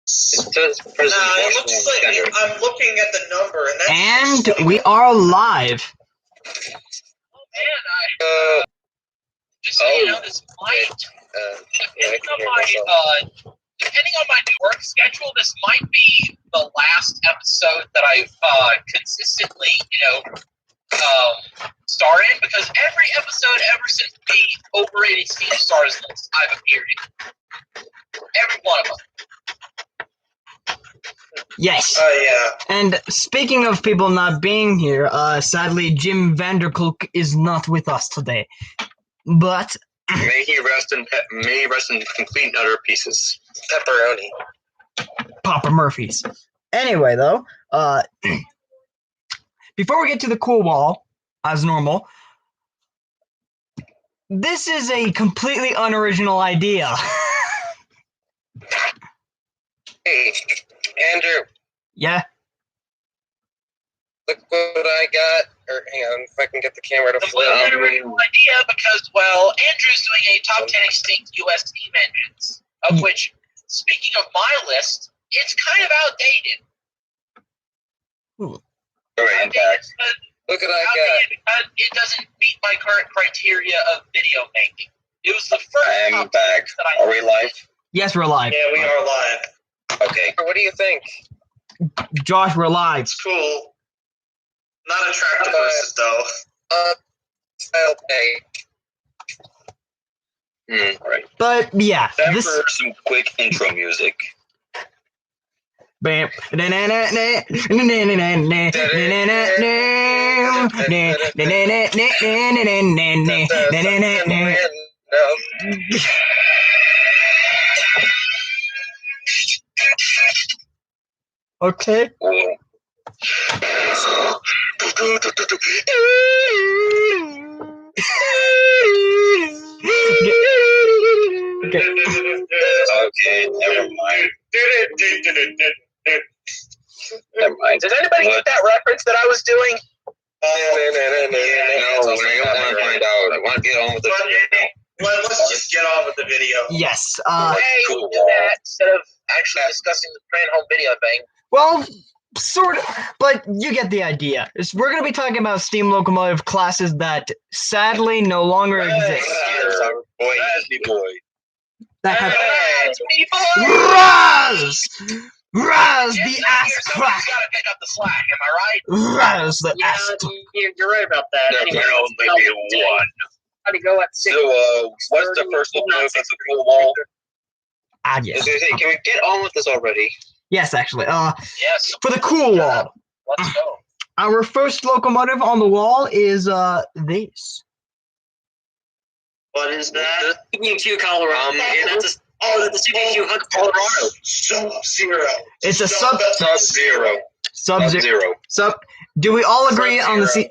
It says President it looks Washington like I'm looking at the number, and that's And we are live. Oh man, just so you know, this might depending on my work schedule, this might be the last episode that I've consistently, star in, because every episode ever since the overrated Steam Stars list I've appeared in, every one of them. Yes. yeah. And speaking of people not being here, sadly Jim Vanderkolk is not with us today. But may he rest in complete and utter pieces. Pepperoni. Papa Murphy's. Anyway, though, before we get to the cool wall, as normal, this is a completely unoriginal idea. Hey, Andrew. Yeah? Look what I got. Or hang on, if I can get the camera to flip. Completely unoriginal idea because, well, Andrew's doing a top 10 extinct U.S. steam engines, of which, speaking of my list, it's kind of outdated. Alright, look what I got. Because it doesn't meet my current criteria of video making. It was the first I'm back. Are we live? Yes, we're live. Yeah, we are live. Okay. What do you think? Josh, we're live. It's cool. Not attractive versus, though. Okay. Alright. But, yeah. Time for some quick intro music. Bam. Okay. Okay, never mind. Never mind. Did anybody get that reference that I was doing? No, I don't want to find out. I want to get on with the video. Let's just get on with the video. Yes. Hey, we'll do that instead of actually discussing the train home video thing. Well, sort of, but you get the idea. We're going to be talking about steam locomotive classes that sadly no longer exist. That have Raz, the ass crack. Gotta pick up the slack, am I right? Raz, the ass. You're right about that. There Anyway, can only be one. how to go at 6. So, what's the first locomotive at the cool wall? Ah, yes. Hey, can we get on with this already? Yes, actually. Yes. For the cool wall, Let's go. our first locomotive on the wall is this. What is that? The CP2 Colorado. That's the CP2 Colorado. Sub-Zero. It's a Sub-Zero. Sub. Do we all agree on the C?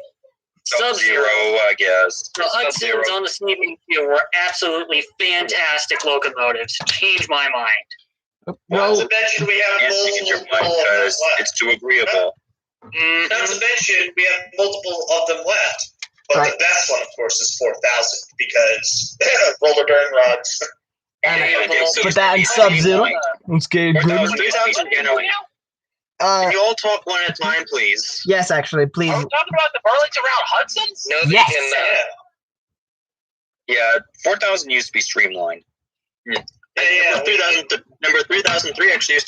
Sub-Zero, I guess. The Hudsons on the CP2 were absolutely fantastic locomotives. Changed my mind. Not to mention we have Can't change your multiple mind of them because left. it's too agreeable. Not to mention we have multiple of them left. But Right. the best one, of course, is 4,000 because roller bearing rods. But that and Sub-Zero. Let's get good. 3,000, you know. Can you all talk one at a time, please? Yes, actually, please. Are we talking about the Burlington Round Hudsons? No, they Yes. can. Yeah, 4,000 used to be streamlined. Yeah. Number 3003 actually used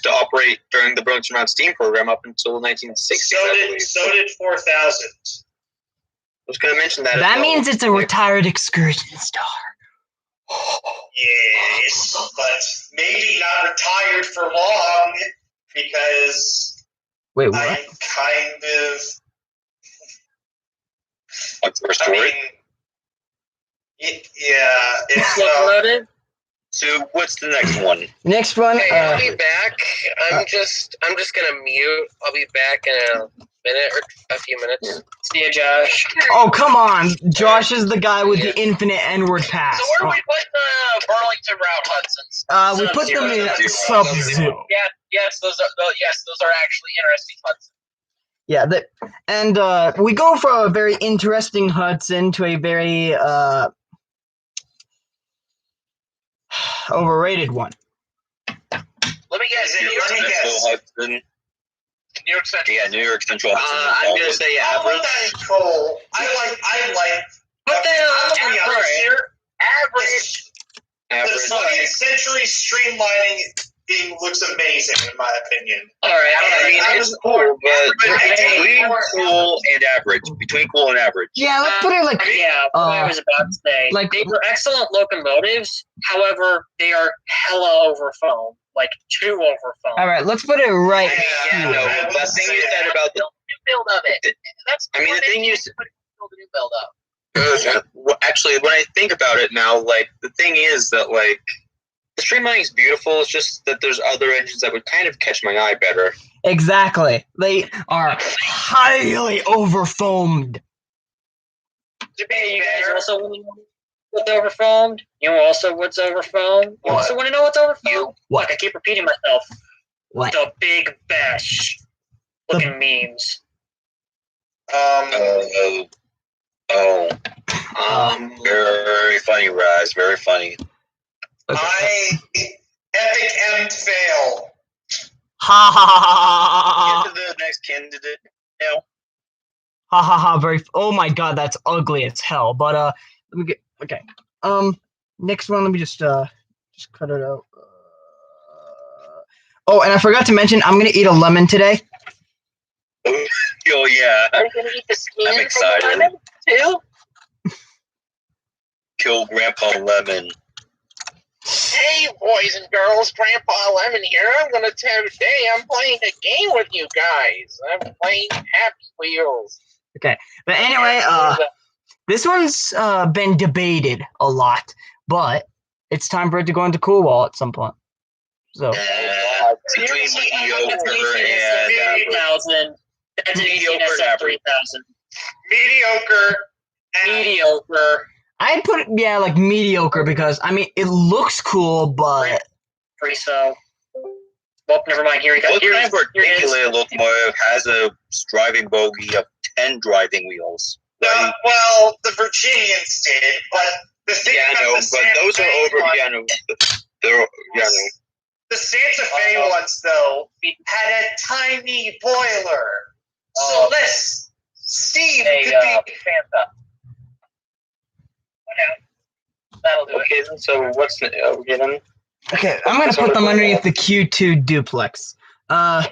to operate during the Burlington Round Steam program up until 1960. So did 4,000. I was going to mention that. That means it's a retired excursion star. Yes, but maybe not retired for long because Wait, what? I'm kind of. What's the I story? mean, it's Locomotive? So what's the next one? Next one. Hey, I'll be back. I'm just gonna mute. I'll be back in a minute or a few minutes. See ya, Josh. Oh, come on. Josh is the guy with the infinite N-word pass. So where do we put the Burlington Round Hudsons? We put them in Sub-Zero. Yeah, yes, those are actually interesting Hudsons. Yeah, and we go from a very interesting Hudson to a very overrated one. me guess. Let me guess. Central Hudson. New York Central. Yeah, New York Central Hudson. I'm gonna say I'll put average. that in coal. I like. Put that I'm on the honest here. Average. The Average. 20th century streamlining looks amazing, in my opinion. All right. I mean, I it's was cool, but Hey, between cool and average. Between cool and average. Yeah, let's put it like Yeah, what I was about to say. like- They were excellent locomotives. However, they are hella over foam. Like, too over foam. all right. Let's put it right Yeah, here. no, I the will thing say you said that. about the New build of it. That's I mean, the thing you build a new build up. actually, when I think about it now, like the thing is that like the streamlining is beautiful. It's just that there's other engines that would kind of catch my eye better. Exactly. They are highly overfoamed. Hey, you guys also want to know what's overfoamed? You know also what's overfoamed? You What? also want to know what's overfoamed? What? Look, I keep repeating myself. What? The Big Bash. Looking memes. Very funny, Raz. Very funny. Epic M fail. Ha ha ha Get to the next candidate. ha ha ha. Very. Oh my god, that's ugly as hell. But let me get. Okay. Next one. Let me just cut it out. Oh, and I forgot to mention, I'm gonna eat a lemon today. Oh yeah, Are you gonna eat the skin? I'm from the excited. lemon, too? Kill Grandpa Lemon. Hey, boys and girls, Grandpa Lemon here. I'm gonna tell you today I'm playing a game with you guys. I'm playing Happy Wheels. But anyway, this one's been debated a lot, but it's time for it to go into Cool Wall at some point. So Between mediocre That's an and 3000. That's an Mediocre 18 and SF 3000. Mediocre. Mediocre. I'd put it, yeah, like mediocre, because I mean it looks cool, but Pretty so. Well, never mind. Here he goes. What Here kind it of is. Here it is. particular locomotive has a driving bogey of 10 driving wheels? Right? Well, the Virginians did, but the thing Yeah, about no, the but Santa those are Fe over. one- Yeah, no, they're yeah, no. The Santa Fe ones, though, had a tiny boiler. So less steam could be. Fanta. That'll do it. Okay, then, so what's the okay then? okay, I'm gonna put them underneath the Q2 duplex. Now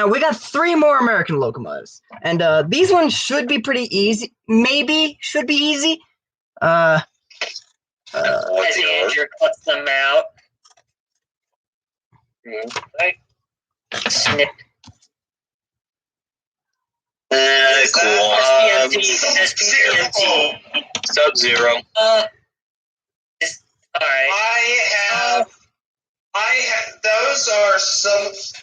we got 3 more American locomotives, and these ones should be pretty easy. Maybe should be easy. As Andrew cuts them out. Snip. Cool. SPMT. Sub-Zero. Alright. I have.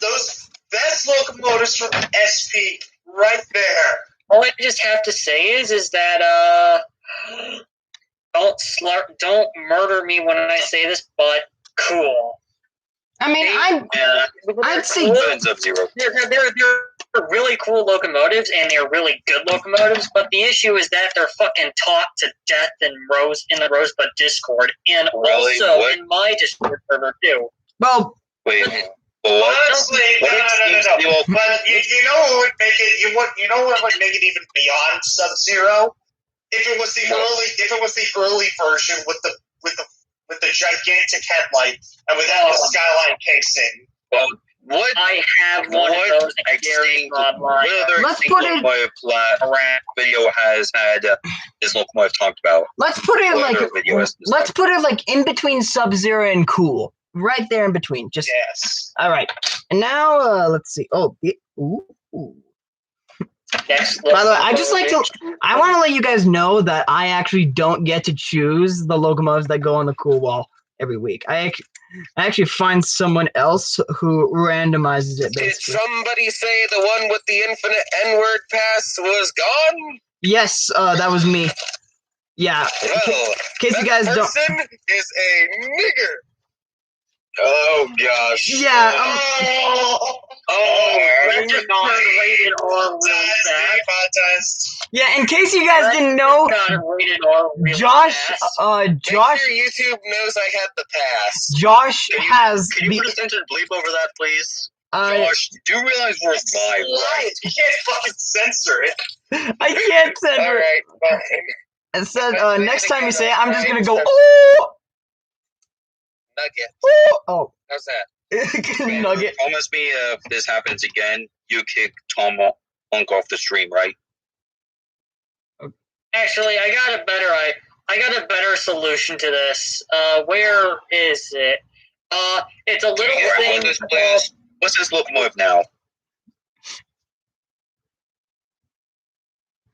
Those best locomotives from SP right there. All I just have to say is that don't murder me when I say this, but cool. I mean, I'd say cool. Sub-Zero. They're really cool locomotives, and they're really good locomotives, but the issue is that they're fucking taught to death in the Rosebud Discord, and Really? also What? in my Discord server too. well, Wait. What? Honestly, What no. extreme steel- But you know what would make it? You know what would make it even beyond Sub-Zero? If it was the early version with the gigantic headlight and without the skyline casing. Well, what? I have one of those in Gary's What online. other Let's extinct put it- locomotive video has had this locomotive talked about? let's put it What like other video has this let's put it like in between Sub-Zero and Cool, right there in between. Just Yes. all right. And now let's see. Oh, ooh. Next By the way, I just like to. I want to let you guys know that I actually don't get to choose the locomotives that go on the Cool Wall every week. I actually find someone else who randomizes it. Did Basically. somebody say the one with the infinite N-word pass was gone? Yes, that was me. Yeah. Well, In case you guys don't. person is a nigger. Oh gosh. Yeah. That just turned rated R real fast. Yeah, in case you guys didn't know, Got rated R real Josh, fast. Josh, Make sure YouTube knows I had the pass. Josh has Can you the. put a censored bleep over that, please? Josh, do you realize we're live, right? You can't fucking censor it. I can't send her. Alright, well, And said, next time you say it, I'm just gonna go, Nugget. oh, How's that? Nugget. Promise me if this happens again, you kick Tom Monk off the stream, right? Actually, I got a better solution to this. Where is it? It's a little thing. What's this locomotive now?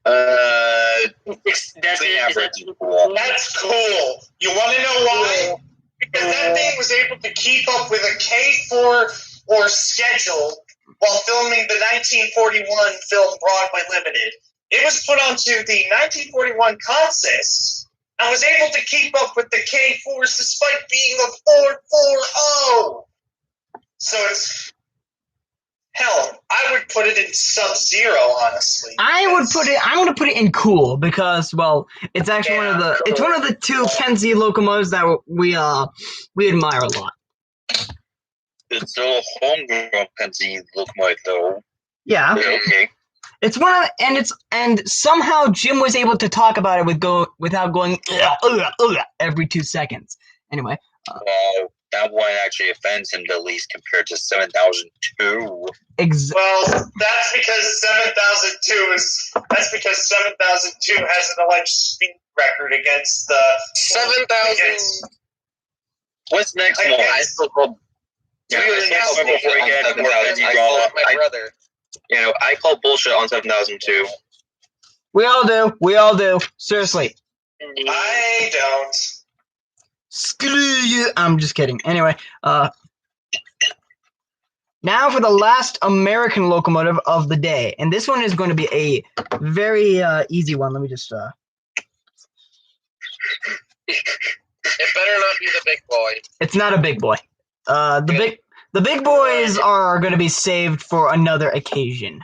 That's cool. You want to know why? Because that thing was able to keep up with a K4 or schedule while filming the 1941 film Broadway Limited. It was put onto the 1941 consist and was able to keep up with the K4s despite being a 440. So it's... Hell, I would put it in Sub-Zero, honestly. I'm gonna put it in cool because, well, it's actually one of the two Kenzie locomotives that we admire a lot. It's a homegrown Kenzie locomotive, though. Yeah. Okay. It's one of and somehow Jim was able to talk about it without going every 2 seconds. Anyway. Well, that one actually offends him the least compared to 7002. Well, that's because 7002 has an alleged speed record against the 7,000. What's next one? I still call. Before we get more Kenzie drama, my brother. I call bullshit on 7002. We all do. Seriously. I don't. Screw you. I'm just kidding. Anyway, now for the last American locomotive of the day. And this one is going to be a very easy one. Let me just... It better not be the big boy. It's not a big boy. The big boys are going to be saved for another occasion.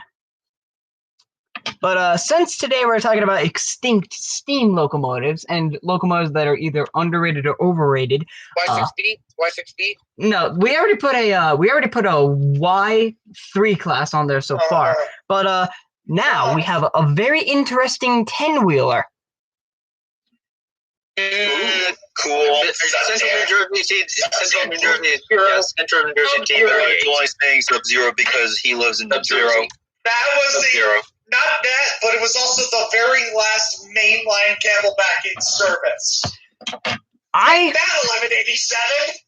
But since today we're talking about extinct steam locomotives and locomotives that are either underrated or overrated. Y60? Y60? No, we already put a Y3 class on there so far. But now we have a very interesting 10-wheeler. Cool. Central New Jersey team is only saying Sub-Zero because he lives in Sub-Zero. That was Sub-Zero. Not that, but it was also the very last mainline Camelback in service. That 1187.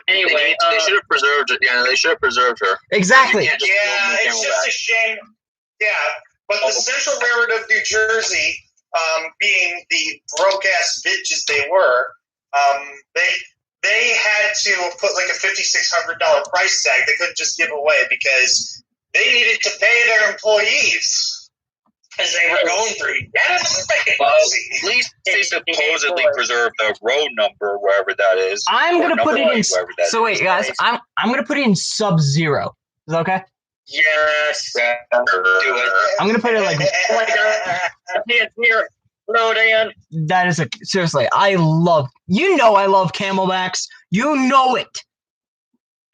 Anyway, they should have preserved it. Yeah, they should have preserved her. Exactly. Yeah, it's just a shame. Yeah, but the Central Railroad of New Jersey, being the broke-ass bitches they were, they had to put like a $5,600 price tag they couldn't just give away because they needed to pay their employees as they were going through. At least they supposedly preserved the road number wherever that is. I'm gonna put it in. So wait, guys, I'm gonna put it in Sub-Zero. Is that okay? Yes. Do it. I'm gonna put it like. Oh my god! I can't hear. Hello, Dan. That is seriously. I love Camelbacks. You know it.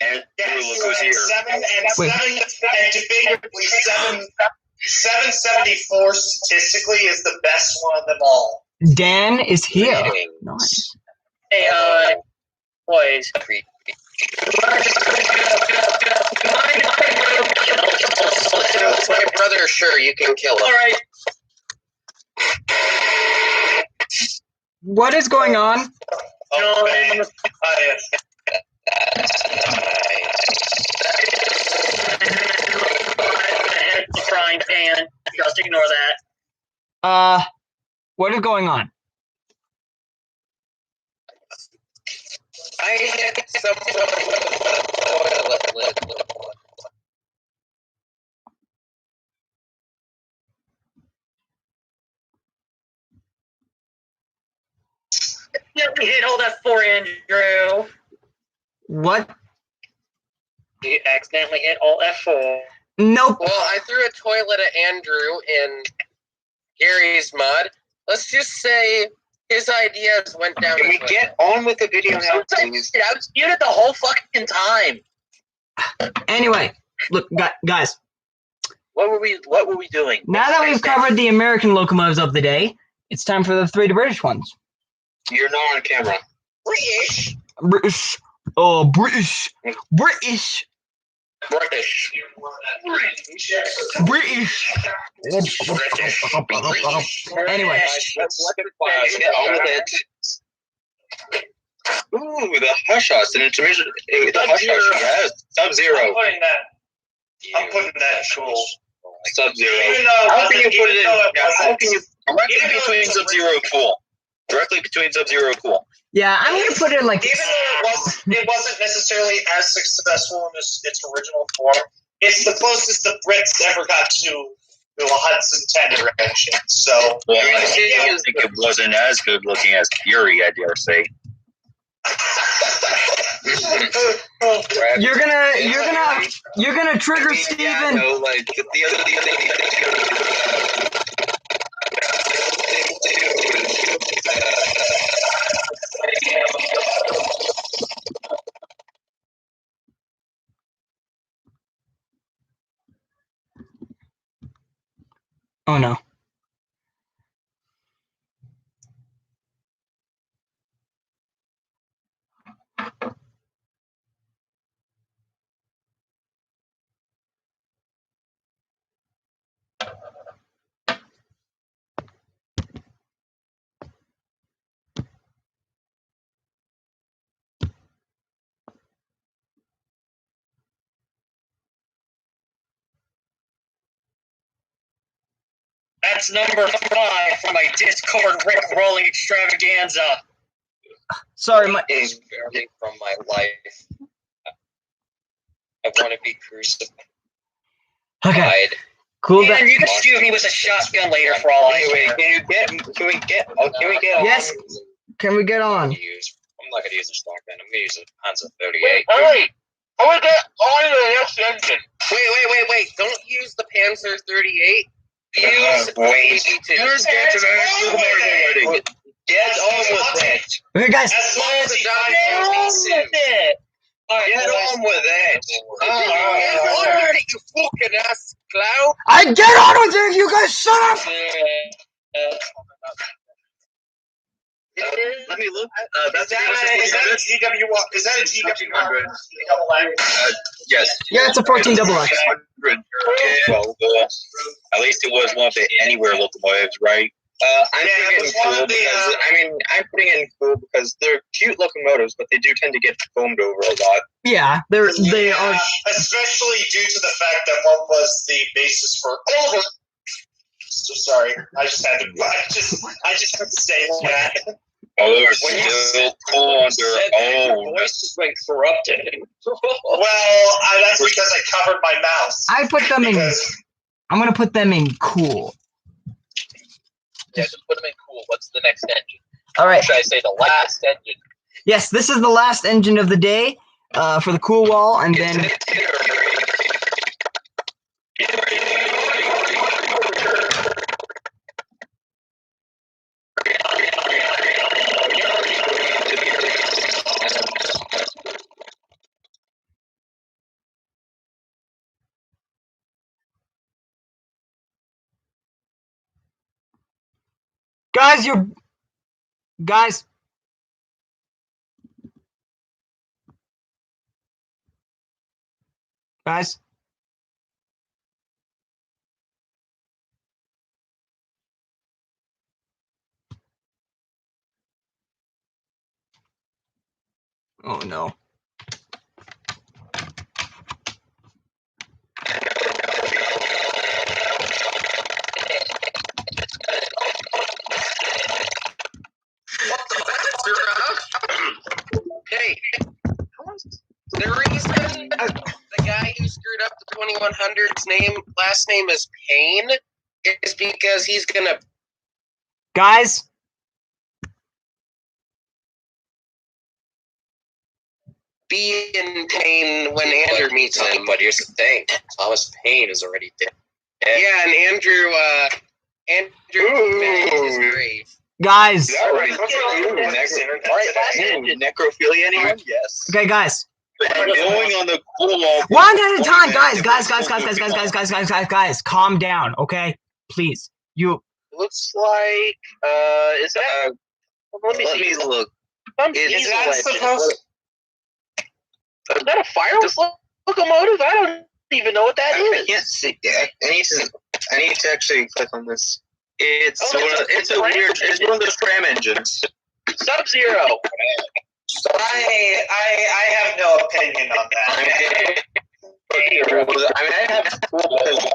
And look who's here. 774 statistically is the best one of them all. Dan is here. Nice. Hey, boys. My brother, sure, you can kill him. All right. What is going on? Frying pan. Just ignore that. What is going on? I hit someone with a toilet lid. Yeah, we hit all that for Andrew. What? You accidentally hit Alt F4. Nope. Well, I threw a toilet at Andrew in Gary's mod. Let's just say his ideas went down. Can we get on with the video now, please? I was muted the whole fucking time. Anyway, look, guys. What were we doing? Now that we've covered the American locomotives of the day, it's time for the 3 British ones. You're not on camera. British. British. Oh, British. British. British. British. Anyway. Get on with it. Ooh, the hush-hush. An intermission. The hush-hush, yes. Sub-Zero. I'm putting that in cool. Sub-Zero. Even though How can you put it in? even though it How wasn't- can you directly between Sub-Zero and Cool? Directly between Sub-Zero and Cool. Yeah, I'm gonna put it like. Even though it wasn't necessarily as successful in its original form, it's the closest the Brits ever got to a Hudson 10 erection. So, Well, I think it wasn't as good looking as Fury, I dare say. You're gonna trigger Steven. No, like the other. Oh no. That's number 5 for my Discord Rick rolling extravaganza. Sorry, my. Is barely from my life. I want to be crucified. Okay. Cool down. And you can shoot me with a shotgun later for all I Anyway, care. can we get on? Yes. Can we get on? I'm not going to use a shotgun. I'm going to use a Panzer 38. Hurry! I want to get on to the next engine. Wait. Don't use the Panzer 38. Use wait. AG2. Get on with it. Okay, guys. as long as he Get finds on with it! Alright, Get on with it. You fucking ass clown. I get on with it. You guys shut up. Let me look. Is That's that a GW? Is that a GW? Yes. Yeah, it's a 14 double X. 100. Well, at least it was one of the anywhere locomotives, right? I'm putting in cool because I'm putting in cool because they're cute locomotives, but they do tend to get combed over a lot. Yeah, they are. Especially due to the fact that one was the basis for. So sorry, I just had to. I just had to say that. Oh, they're still cool on their own. Voice is like corrupted. Well, that's because I covered my mouth. I put them in. Because I'm gonna put them in cool. Yeah, just put them in cool. What's the next engine? All right. Or should I say the last engine? Yes, this is the last engine of the day for the cool wall, and then. Guys, guys. Guys. Oh no. Hey, the reason the guy who screwed up the 2100's last name is Payne is because he's gonna. Guys. be in pain when Andrew meets him. But here's the thing: Thomas Paine is already dead. Yeah, and Andrew is grave. Guys. Necrophilia, anyone? Yes. Okay, guys. Going on the cool wall. One at a time, guys. Calm down, okay? Please. You. Looks like is that? Let me look. Is that supposed? Is that a fire locomotive? I don't even know what that is. I can't see. I need to actually click on this. It's one of those tram engines. Sub-Zero. I have no opinion on that. I have because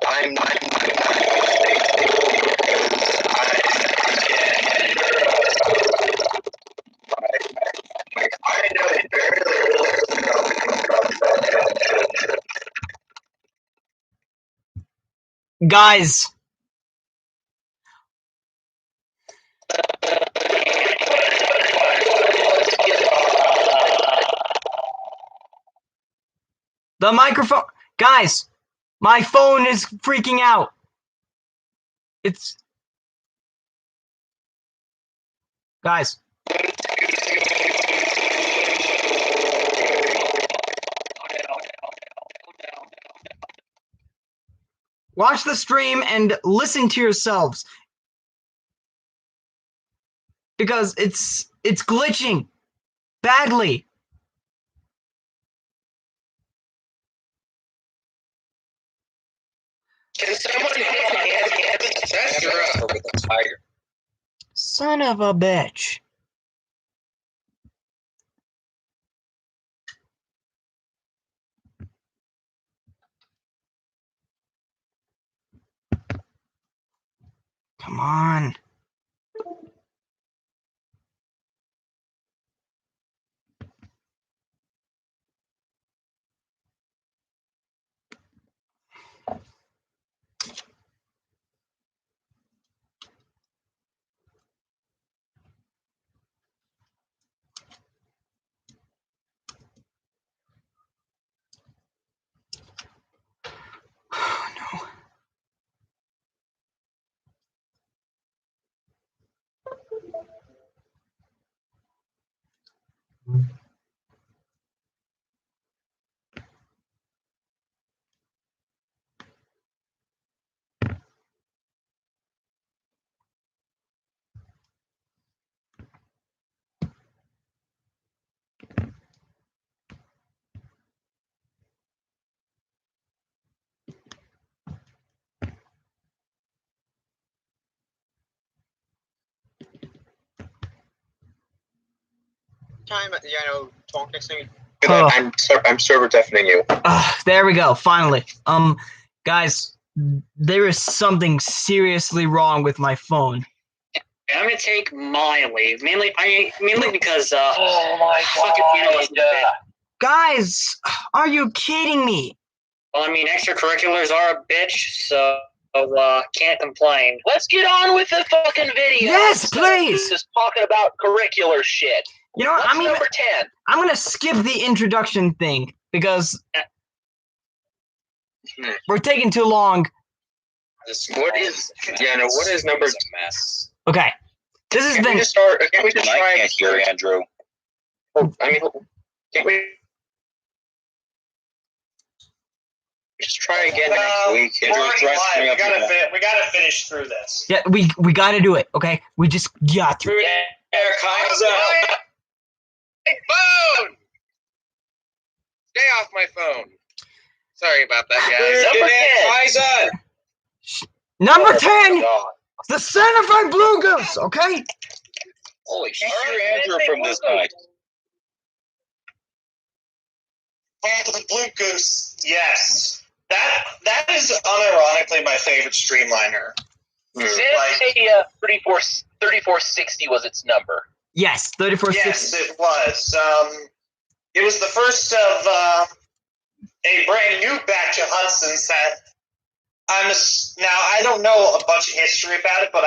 I know very little. Guys. The microphone. Guys. My phone is freaking out. It's. Guys. Watch the stream and listen to yourselves. Because it's glitching badly. Can someone That's with a tiger. Son of a bitch. Come on. No. Time, talk next thing. Oh. I'm server deafening you. There we go. Finally. Guys, there is something seriously wrong with my phone. I'm gonna take my leave, mainly because Oh my fucking god. Guys, are you kidding me? Well, I mean, extracurriculars are a bitch, so can't complain. Let's get on with the fucking video. Yes, please. Just talking about curricular shit. You know what? What's number 10? I'm gonna skip the introduction thing because we're taking too long. What is number? A mess. Okay, this has Can been. we just start? Can we just I try? can't hear Andrew. I mean, can we just try again next week? We're already live. We gotta finish through this. Yeah, we got to do it. Okay, we just got to. Kai's out. My phone! Stay off my phone. Sorry about that, guys. Number 10. Number 10, the Certified Blue Goose. Okay. Holy shit, Andrew from this night. The Blue Goose. Yes. That is unironically my favorite streamliner. Anastasia 3460 was its number. Yes, 3460. Yes, it was. It was the first of a brand new batch of Hudsons that now I don't know a bunch of history about it, but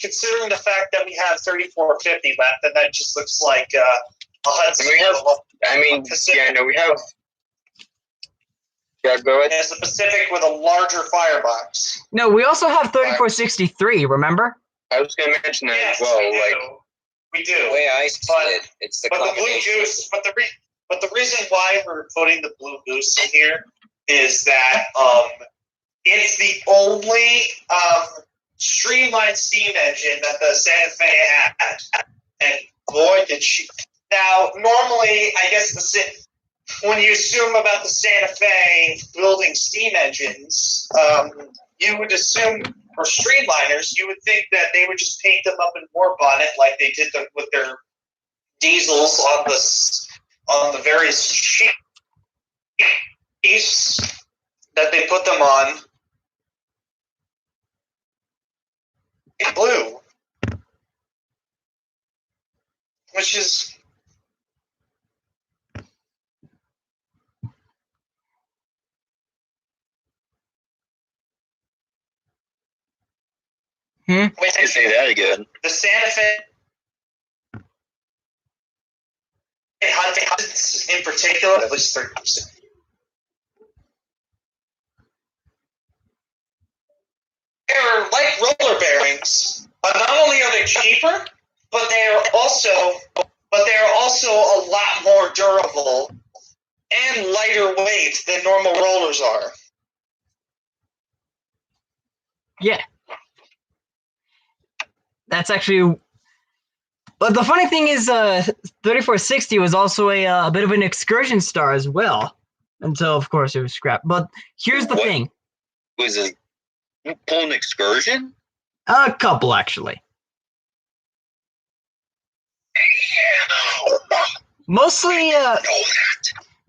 considering the fact that we have 3450 left, and that just looks like a Hudson. I mean, Pacific. yeah, no, we have. Yeah, go ahead. There's the Pacific with a larger firebox. No, we also have 3463. Remember? I was going to mention that Yes, as well. we do. Like, We do. The way I see But- it, it's the But the blue combination. goose. But the reason why we're putting the blue goose in here is that it's the only streamlined steam engine that the Santa Fe had, and boy did she! Now, normally, I guess when you assume about the Santa Fe building steam engines, you would assume for streamliners, you would think that they would just paint them up in war bonnet like they did with their diesels on the various sheets that they put them on. In blue, which is wait, I say that again. the Santa Fe Huntons in particular, at least 30%. They're like roller bearings, but not only are they cheaper, but they are also a lot more durable and lighter weight than normal rollers are. Yeah. That's actually. But the funny thing is, 3460 was also a bit of an excursion star as well, until of course it was scrapped. But here's the What? thing: Was it pull an excursion? a couple actually.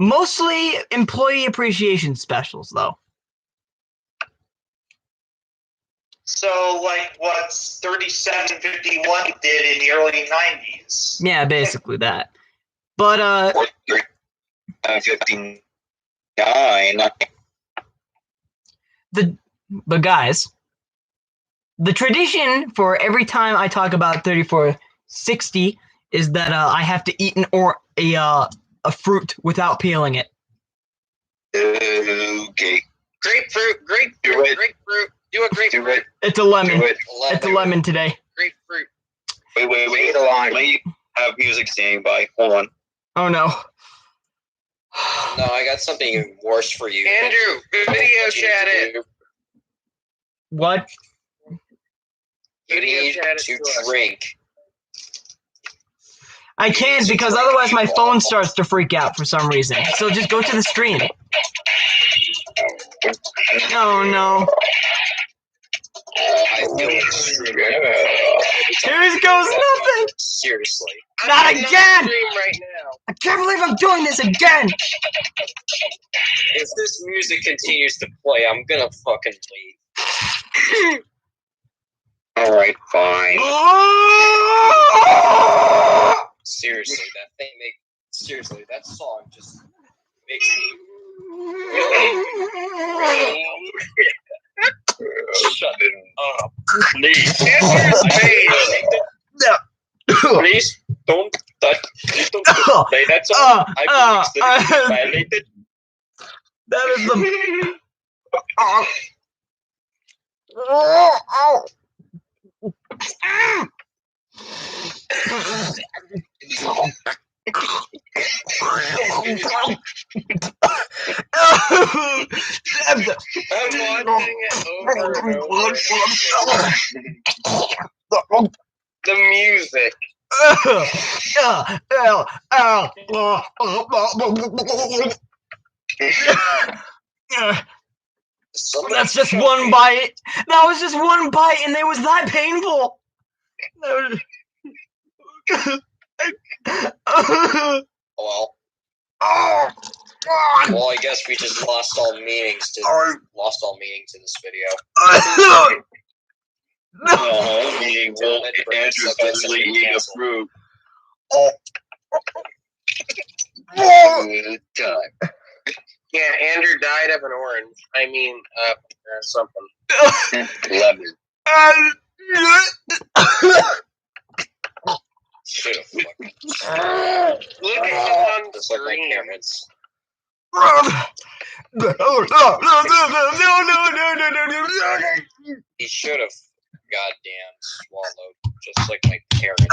Mostly employee appreciation specials, though. So, like what 3751 did in the early 90s. Yeah, basically that. But Or 59? but guys, the tradition for every time I talk about 3460 is that I have to eat a fruit without peeling it. Okay. Grapefruit. Do it. Grapefruit. Do a Do grapefruit. it. It's a lemon. Do it. It's a lemon today. Grapefruit. Wait. Let me have music standing by. Hold on. Oh no. No, I got something even worse for you. Andrew, video chat it. What? You Video need chat it to to us. drink. I can't because otherwise my phone starts to freak out for some reason. So just go to the stream. Oh no. I feel extremely Here goes nothing. seriously. Not I'm again! Stream right now. I can't believe I'm doing this again. If this music continues to play, I'm gonna fucking leave. Alright, fine. Seriously, that song just makes me shut it up. Please. Please don't touch. Please don't play that song. I believe it's violated. That is the. I'm watching it over and over. The music. That's just one bite. That was just one bite, and it was that painful. Well, I guess we just lost all meaning to this video. Meaning Andrew's literally eating a fruit. Good time. Yeah, Andrew died of an orange. I mean, something. Lemon. Should have fucking. Look at him on Just like my screen. parents. No. He should have goddamn swallowed, just like my parents.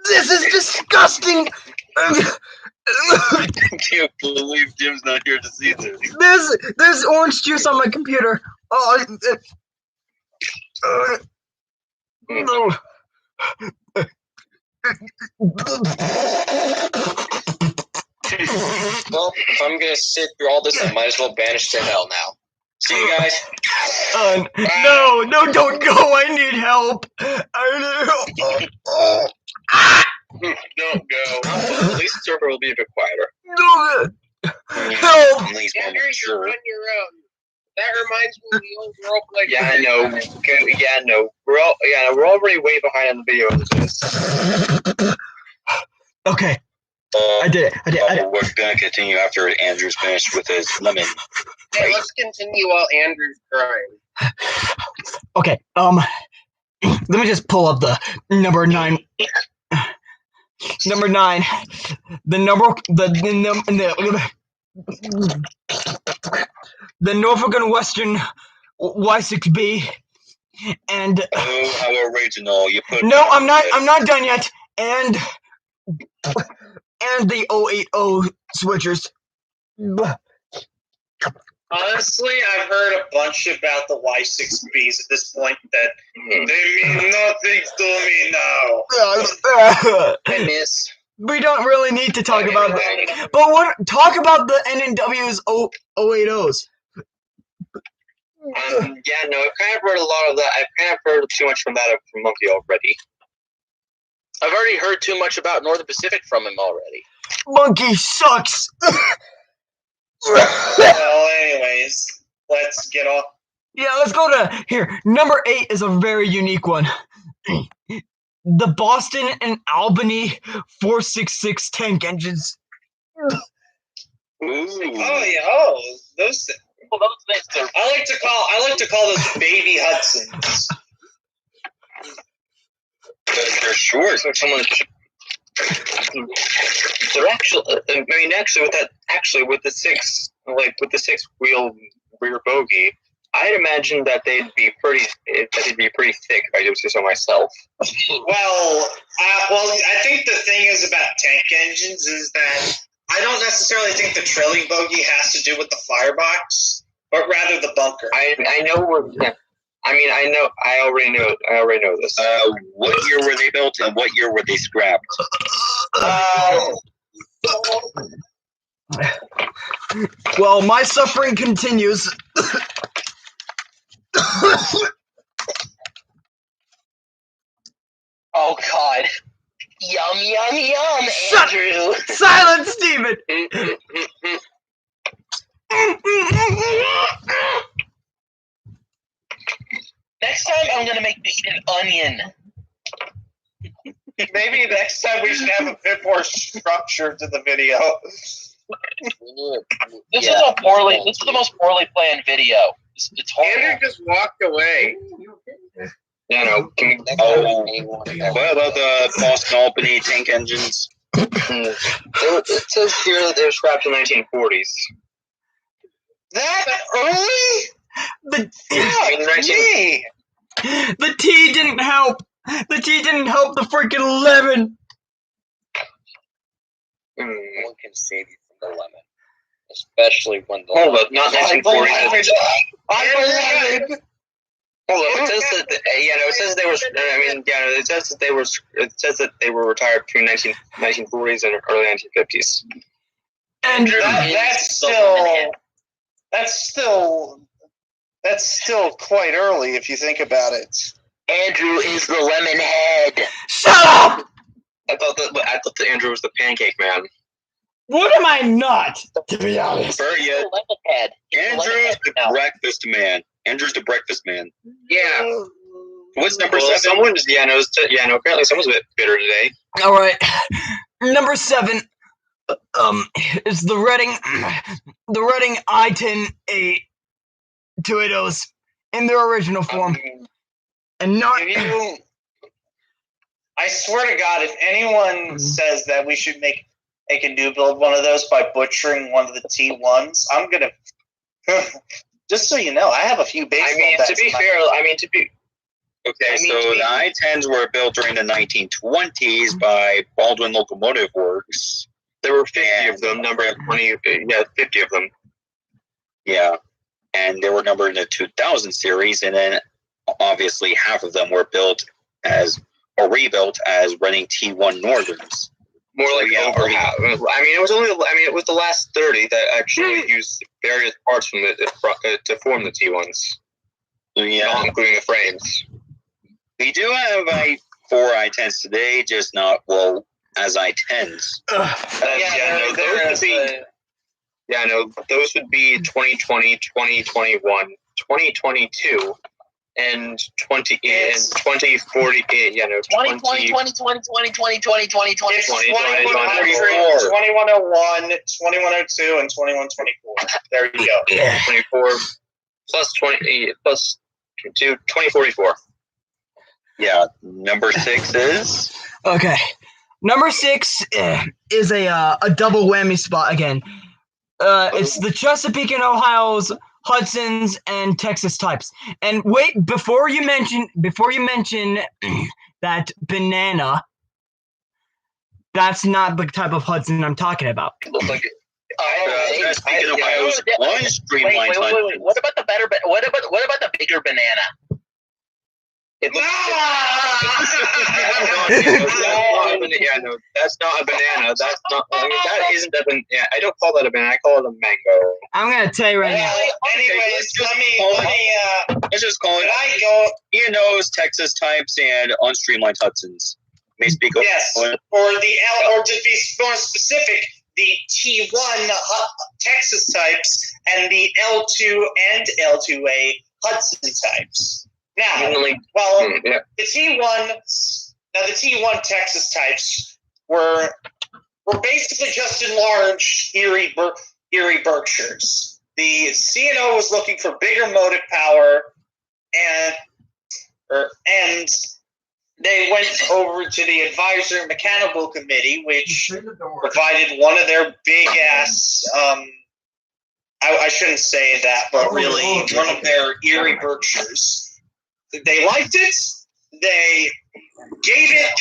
This is disgusting. I can't believe Jim's not here to see this. There's orange juice on my computer. Oh, no. Well, if I'm gonna sit through all this, I might as well banish to hell now. See you guys. No, don't go. I need help. Don't go. At least the server will be a bit quieter. No. Help. At least one Andrew, you're sure. on your own. That reminds me of the old roleplay. Yeah, I know. Okay, yeah, no. We're already way behind on the video of this. Okay. I did it. We're gonna continue after Andrew's finished with his lemon. Hey, let's continue while Andrew's crying. Okay. Let me just pull up the number 9. Number 9. The Norfolk and Western Y6B, and Oh, how original! You put. no, I'm not done yet. And the 080 switchers. Honestly, I've heard a bunch about the Y6Bs at this point that they mean nothing to me now. I miss. We don't really need to talk about that, but talk about the NNW's 080s. Yeah, no, I've kind of heard a lot of that. I've kind of heard too much from that from Monkey already. I've already heard too much about Northern Pacific from him already. Monkey sucks. Well, anyways, let's get off. Yeah, let's go to here. Number 8 is a very unique one. The Boston and Albany 466 tank engines. Ooh. Oh yeah, those. Well, those things are I like to call those baby Hudsons. They're short. So someone. They're actually with the 6 wheel rear bogie, I'd imagine that they'd be pretty thick if I do say so myself. Well, I think the thing is about tank engines is that I don't necessarily think the trailing bogie has to do with the firebox, but rather the bunker. I know. I already know this. What year were they built and what year were they scrapped? Well, my suffering continues. Oh God! Yum yum yum, Shut- Andrew. Silence, Steven! Next time, I'm gonna make you eat an onion. Maybe next time we should have a bit more structure to the video. This is the most poorly planned video. It's horrible. Andrew just walked away. Yeah, no. What about the Boston Albany tank engines? It says here that they were scrapped in the 1940s. That early? The tea didn't help. The tea didn't help the freaking lemon. One can save you from the lemon, especially when the. Hold up, not 1940s. Hold up, it says that it says that they were retired between 1940s and early 1950s. And that's still quite early if you think about it. Andrew is the lemon head. shut up! I thought that Andrew was the pancake man. What am I not? To be honest. Very He's the lemon head. He's the lemon Andrew's head the now. breakfast man. Andrew's the breakfast man. Yeah. What's number 7? Apparently someone's a bit bitter today. All right. Number 7 is the Reading I-10A 280s in their original form. and not. I swear to God, if anyone says that we should make a new build one of those by butchering one of the T1s, I'm gonna. Just so you know, I have a few baseball. Okay, so the I-10s were built during the 1920s by Baldwin Locomotive Works. There were 50 of them, number 20, 50 of them. Yeah, and they were numbered in the 2000 series, and then obviously half of them were built rebuilt as running T1 Northerns. More like over half. It was the last 30 that actually used various parts from it to form the T1s. Yeah, including the frames. We do have 4 I-10s today, just not as I-10s. Those would be 2020, 2021, 2022. And 2040, 2020, 2020, 2020, 2020, 2020, 2020, 2101, 2102, and 2124. There you go. 24 plus 20 plus 2, 2044. Yeah, number 6 is? Okay. Number 6 is a double whammy spot again. It's the Chesapeake and Ohio's Hudson's and Texas types. And wait, before you mention that banana, that's not the type of Hudson I'm talking about. It looks like Chesapeake and Ohio's one streamlined Hudson. Wait. What about the bigger banana? It looks that's not a banana. That's not. That isn't a banana. Yeah, I don't call that a banana. I call it a mango. I'm gonna tell you right now. Anyways, let's just call it. E&O's, Texas types, and unstreamlined Hudsons. May speak. Yes, or to be more specific, the T1 Texas types and the L2 and L2A Hudson types. Now, the T1 Texas types were basically just enlarged Erie Berkshires. The C&O was looking for bigger motive power, and they went over to the Advisor Mechanical Committee, which provided one of their big ass. I shouldn't say that, but really one of their Erie Berkshires. They liked it. They gave it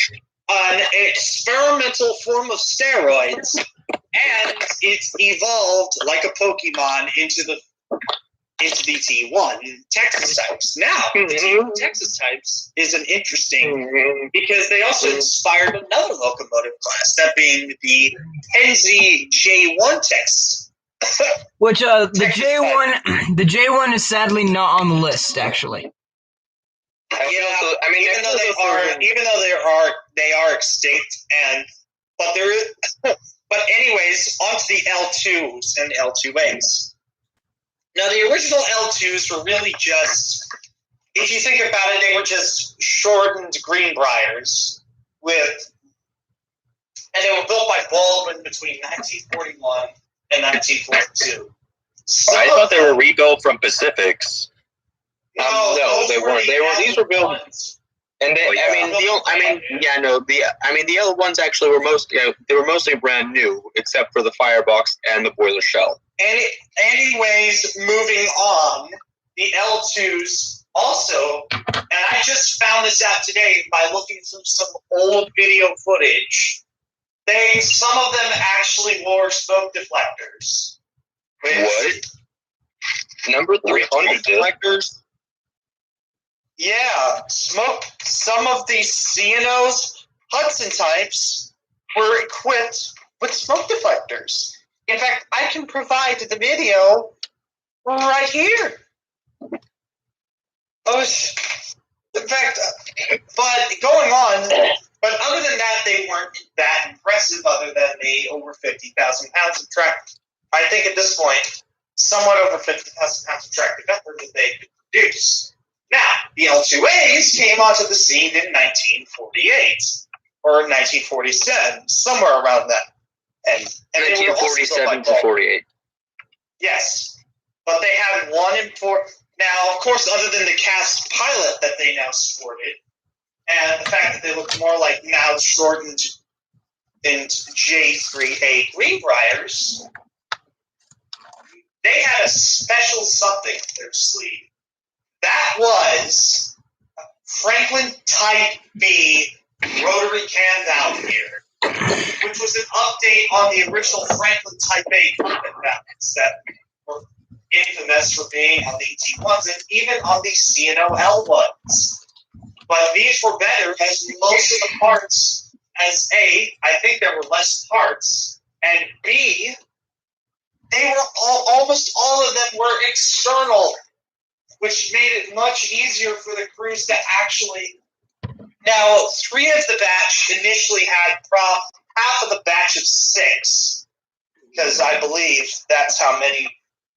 an experimental form of steroids, and it evolved like a Pokemon into the T1 Texas types. Now, the T1 Texas types is an interesting because they also inspired another locomotive class, that being the Penzi J1 Texas. Which the J1 is sadly not on the list, actually. Even though they are extinct, but anyways, onto the L2s and L2As. Now, the original L2s were really just, if you think about it, they were just shortened Greenbriers and they were built by Baldwin between 1941 and 1942. I thought they were rebuilt from Pacifics. No, they weren't. These were built, and the L1s actually were mostly brand new, except for the firebox and the boiler shell. Anyways, moving on, the L2s also, and I just found this out today by looking through some old video footage. Some of them actually wore smoke deflectors. What? Number 300 deflectors? Yeah, some of the C&O's Hudson types were equipped with smoke deflectors. In fact, I can provide the video right here. In fact, but other than that, they weren't that impressive other than the over 50,000 pounds of track. I think at this point, somewhat over 50,000 pounds of track that they could produce. Now, the L2As came onto the scene in 1948 or 1947, somewhere around that. And 1947 to 48. Yes, but they had one Now, of course, other than the cast pilot that they now sported, and the fact that they look more like now shortened in J3A Greenbriers, they had a special something up their sleeve. That was Franklin Type B rotary can valve gear, which was an update on the original Franklin Type A carpet valves that were infamous for being on the T1s and even on the CNOL ones. But these were better as most of the parts, as A, I think there were less parts, and B, they were almost all of them were external, which made it much easier for the crews to actually. Now, 3 of the batch initially had half of the batch of 6, because I believe that's how many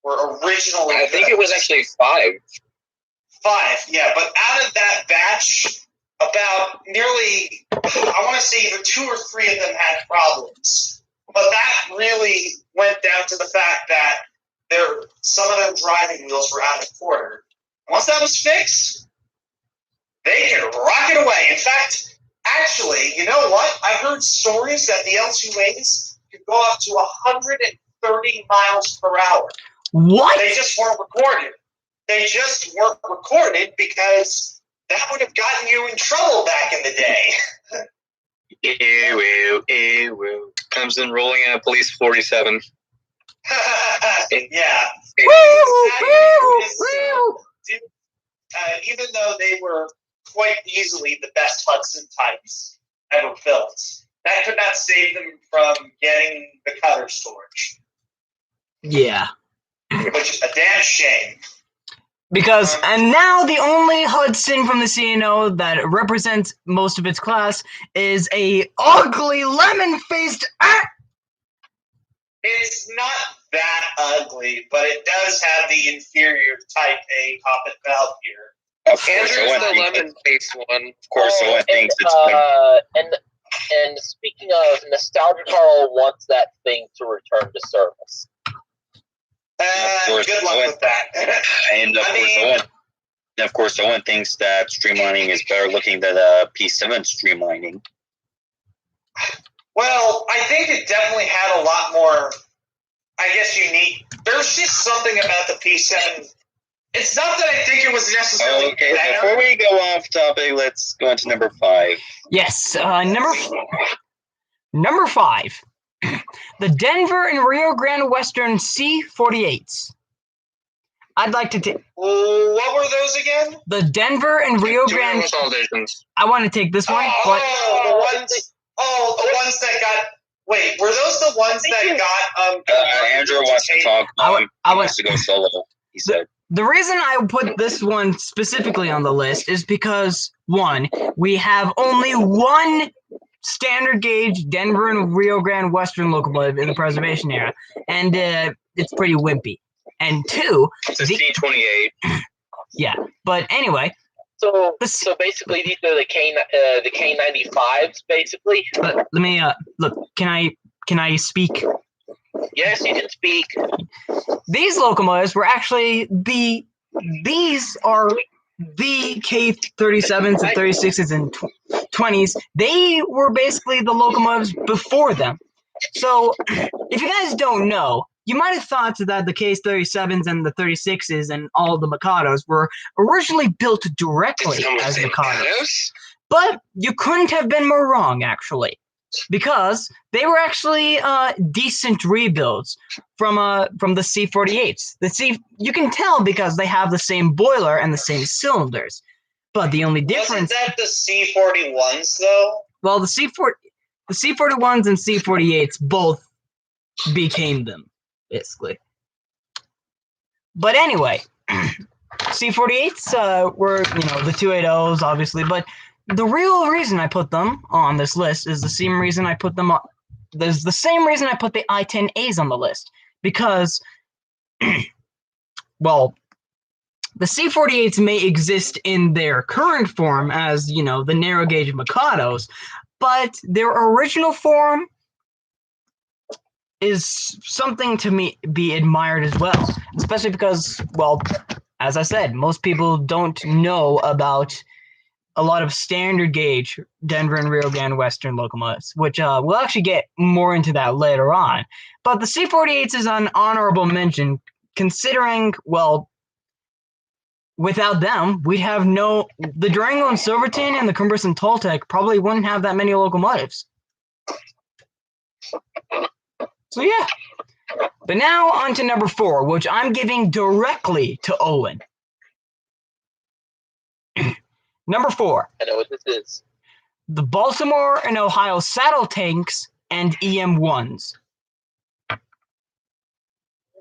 were originally. I think it was actually 5. 5, yeah, but out of that batch, about nearly, I want to say either 2 or 3 of them had problems. But that really went down to the fact that some of their driving wheels were out of quarter. Once that was fixed, they could rock it away. In fact, actually, you know what? I've heard stories that the L2As could go up to 130 miles per hour. What? They just weren't recorded. They just weren't recorded because that would have gotten you in trouble back in the day. Ew. Comes in rolling in a police 47. Yeah. Even though they were quite easily the best Hudson types ever built, that could not save them from getting the cutter storage. Yeah. Which is a damn shame. Because, and now the only Hudson from the CNO that represents most of its class is a ugly lemon-faced It's not that ugly, but it does have the inferior Type A poppet valve gear. Of course, Andrew's Owen the thinks lemon face one. Of course, Owen thinks it's good. And speaking of, Nostalgia Carl wants that thing to return to service. Good luck with that. And of course, Owen thinks that streamlining is better looking than P7 streamlining. Well, I think it definitely had a lot more, I guess, unique. There's just something about the P7. It's not that I think it was necessarily Okay, better. before we go off topic, let's go into number 5. Yes, number 5. The Denver and Rio Grande Western C48s. I'd like to take. What were those again? The Denver and Rio Grande. I want to take this one, but the ones that got. Wait, were those the ones that got? Andrew wants to talk. He wants to go solo. He said. The reason I put this one specifically on the list is because, one, we have only one standard gauge Denver and Rio Grande Western locomotive in the preservation era, and it's pretty wimpy. And 2, it's a C28. Yeah, but anyway. So basically, these are the K95s, basically. Let me look. Can I speak? Yes, you can speak. These locomotives were actually these are the K37s and 36s and 20s. They were basically the locomotives before them. So, if you guys don't know, you might have thought that the K37s and the 36s and all the Mikados were originally built directly as Mikados. But you couldn't have been more wrong, actually. Because they were actually decent rebuilds from the C48s. You can tell because they have the same boiler and the same cylinders. But the only difference... Wasn't that the C41s, though? Well, the C41s and C48s both became them, basically. But anyway, C48s were, the 280s, obviously, but the real reason I put them on this list is the same reason I put them on. There's the same reason I put the I-10As on the list, because, well, the C48s may exist in their current form as, the narrow gauge Mikados, but their original form is something to me be admired as well, especially because, well, as I said, most people don't know about a lot of standard gauge Denver and Rio Grande Western locomotives, which we'll actually get more into that later on. But the C-48s is an honorable mention, considering, well, without them, we'd have the Durango and Silverton and the Cumberland Toltec probably wouldn't have that many locomotives. So yeah. But now on to number 4, which I'm giving directly to Owen. Number 4. I know what this is. The Baltimore and Ohio saddle tanks and EM1s.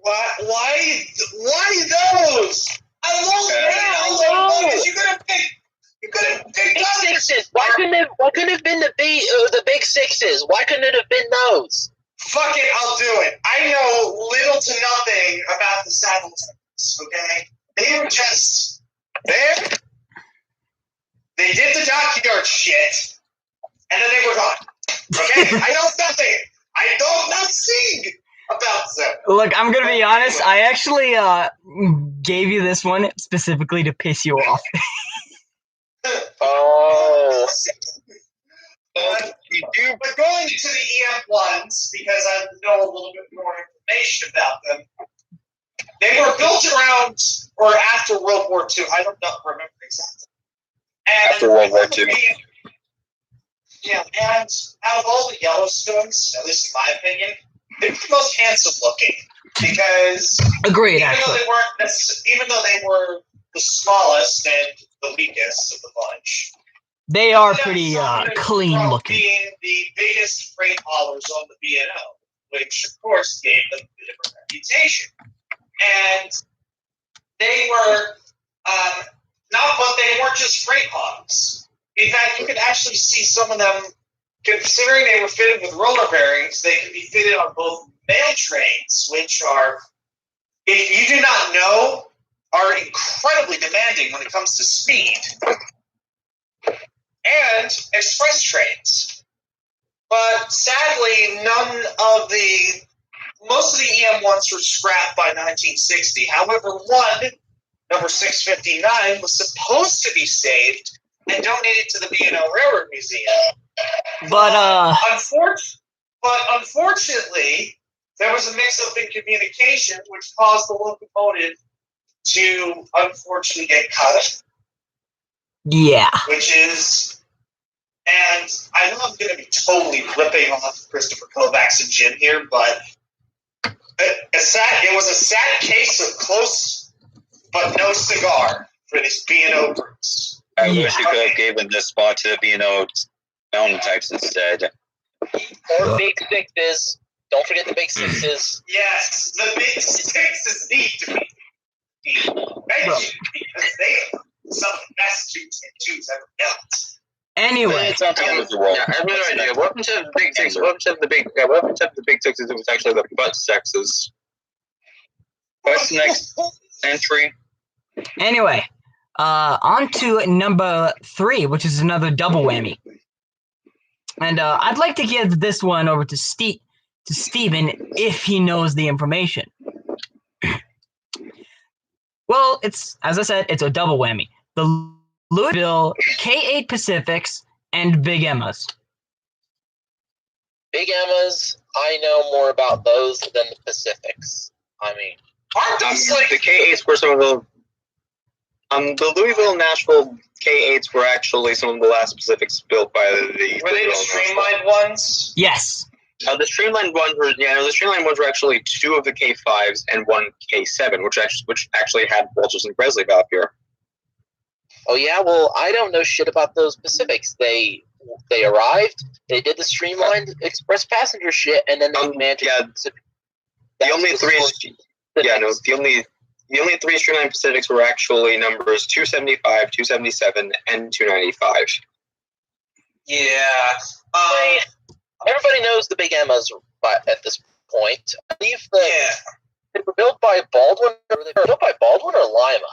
Why those? I love locomotives. You could have picked Big others. sixes. Why couldn't it have been the big sixes? Why couldn't it have been those? Fuck it, I'll do it. I know little to nothing about the saddle tanks, okay? They were just there. They did the dockyard shit, and then they were gone. Okay? I know nothing. I know nothing about them. Look, I'm gonna be honest. I actually gave you this one specifically to piss you off. Oh. But going to the EF1s, because I know a little bit more information about them, they were built around or after World War II. I don't remember exactly. And After World War II. Yeah, and out of all the Yellowstones, at least in my opinion, they were the most handsome looking because Agreed, even actually. though they were the smallest and the weakest of the bunch, They are they pretty suffered clean from looking. being the biggest freight haulers on the B&O, which of course gave them a bit of a reputation. And they were but they weren't just freight hogs. In fact, you could actually see some of them, considering they were fitted with roller bearings, they could be fitted on both mail trains, which are, if you do not know, are incredibly demanding when it comes to speed, and express trains. But sadly, most of the EM1s were scrapped by 1960. However, one, number 659, was supposed to be saved and donated to the B&O Railroad Museum. But unfortunately, there was a mix-up in communication, which caused the locomotive to unfortunately get cut. yeah. And I know I'm going to be totally ripping off Christopher Kovacs and Jim here, but it was a sad case of close but no cigar for these B&O groups. I wish you could have given this spot to the B&O mountain types instead. Or big sixes. Don't forget the big sixes. Yes, the big sixes need to be mentioned because they are some of the best twos ever built. Anyway, It's not the end of the world. Yeah, I have no idea. What happened to the big sixes? What happened to the big sixes? It was actually the butt sexes. What's the next entry? anyway, on to number 3, which is another double whammy. And I'd like to give this one over to Steven if he knows the information. Well, as I said, it's a double whammy. The Louisville K8 Pacifics and Big Emmas. Big Emmas, I know more about those than the Pacifics. I mean, Aren't those like The K8s were some of the Louisville, Nashville K8s were actually some of the last Pacifics built by the. were they the streamlined ones? Yes. The streamlined ones were actually 2 of the K5s and 1 K7, which actually had Walters and Presley valve here. oh yeah, well, I don't know shit about those Pacifics. They arrived, they did the streamlined express passenger shit, and then they managed. Yeah, the only 3. Yeah, no, the only 3 streamlined Pacifics were actually numbers 275, 277, and 295. Yeah. Everybody knows the Big Emmas at this point. I believe that Yeah. they were built by Baldwin. Or they were built by Baldwin or Lima.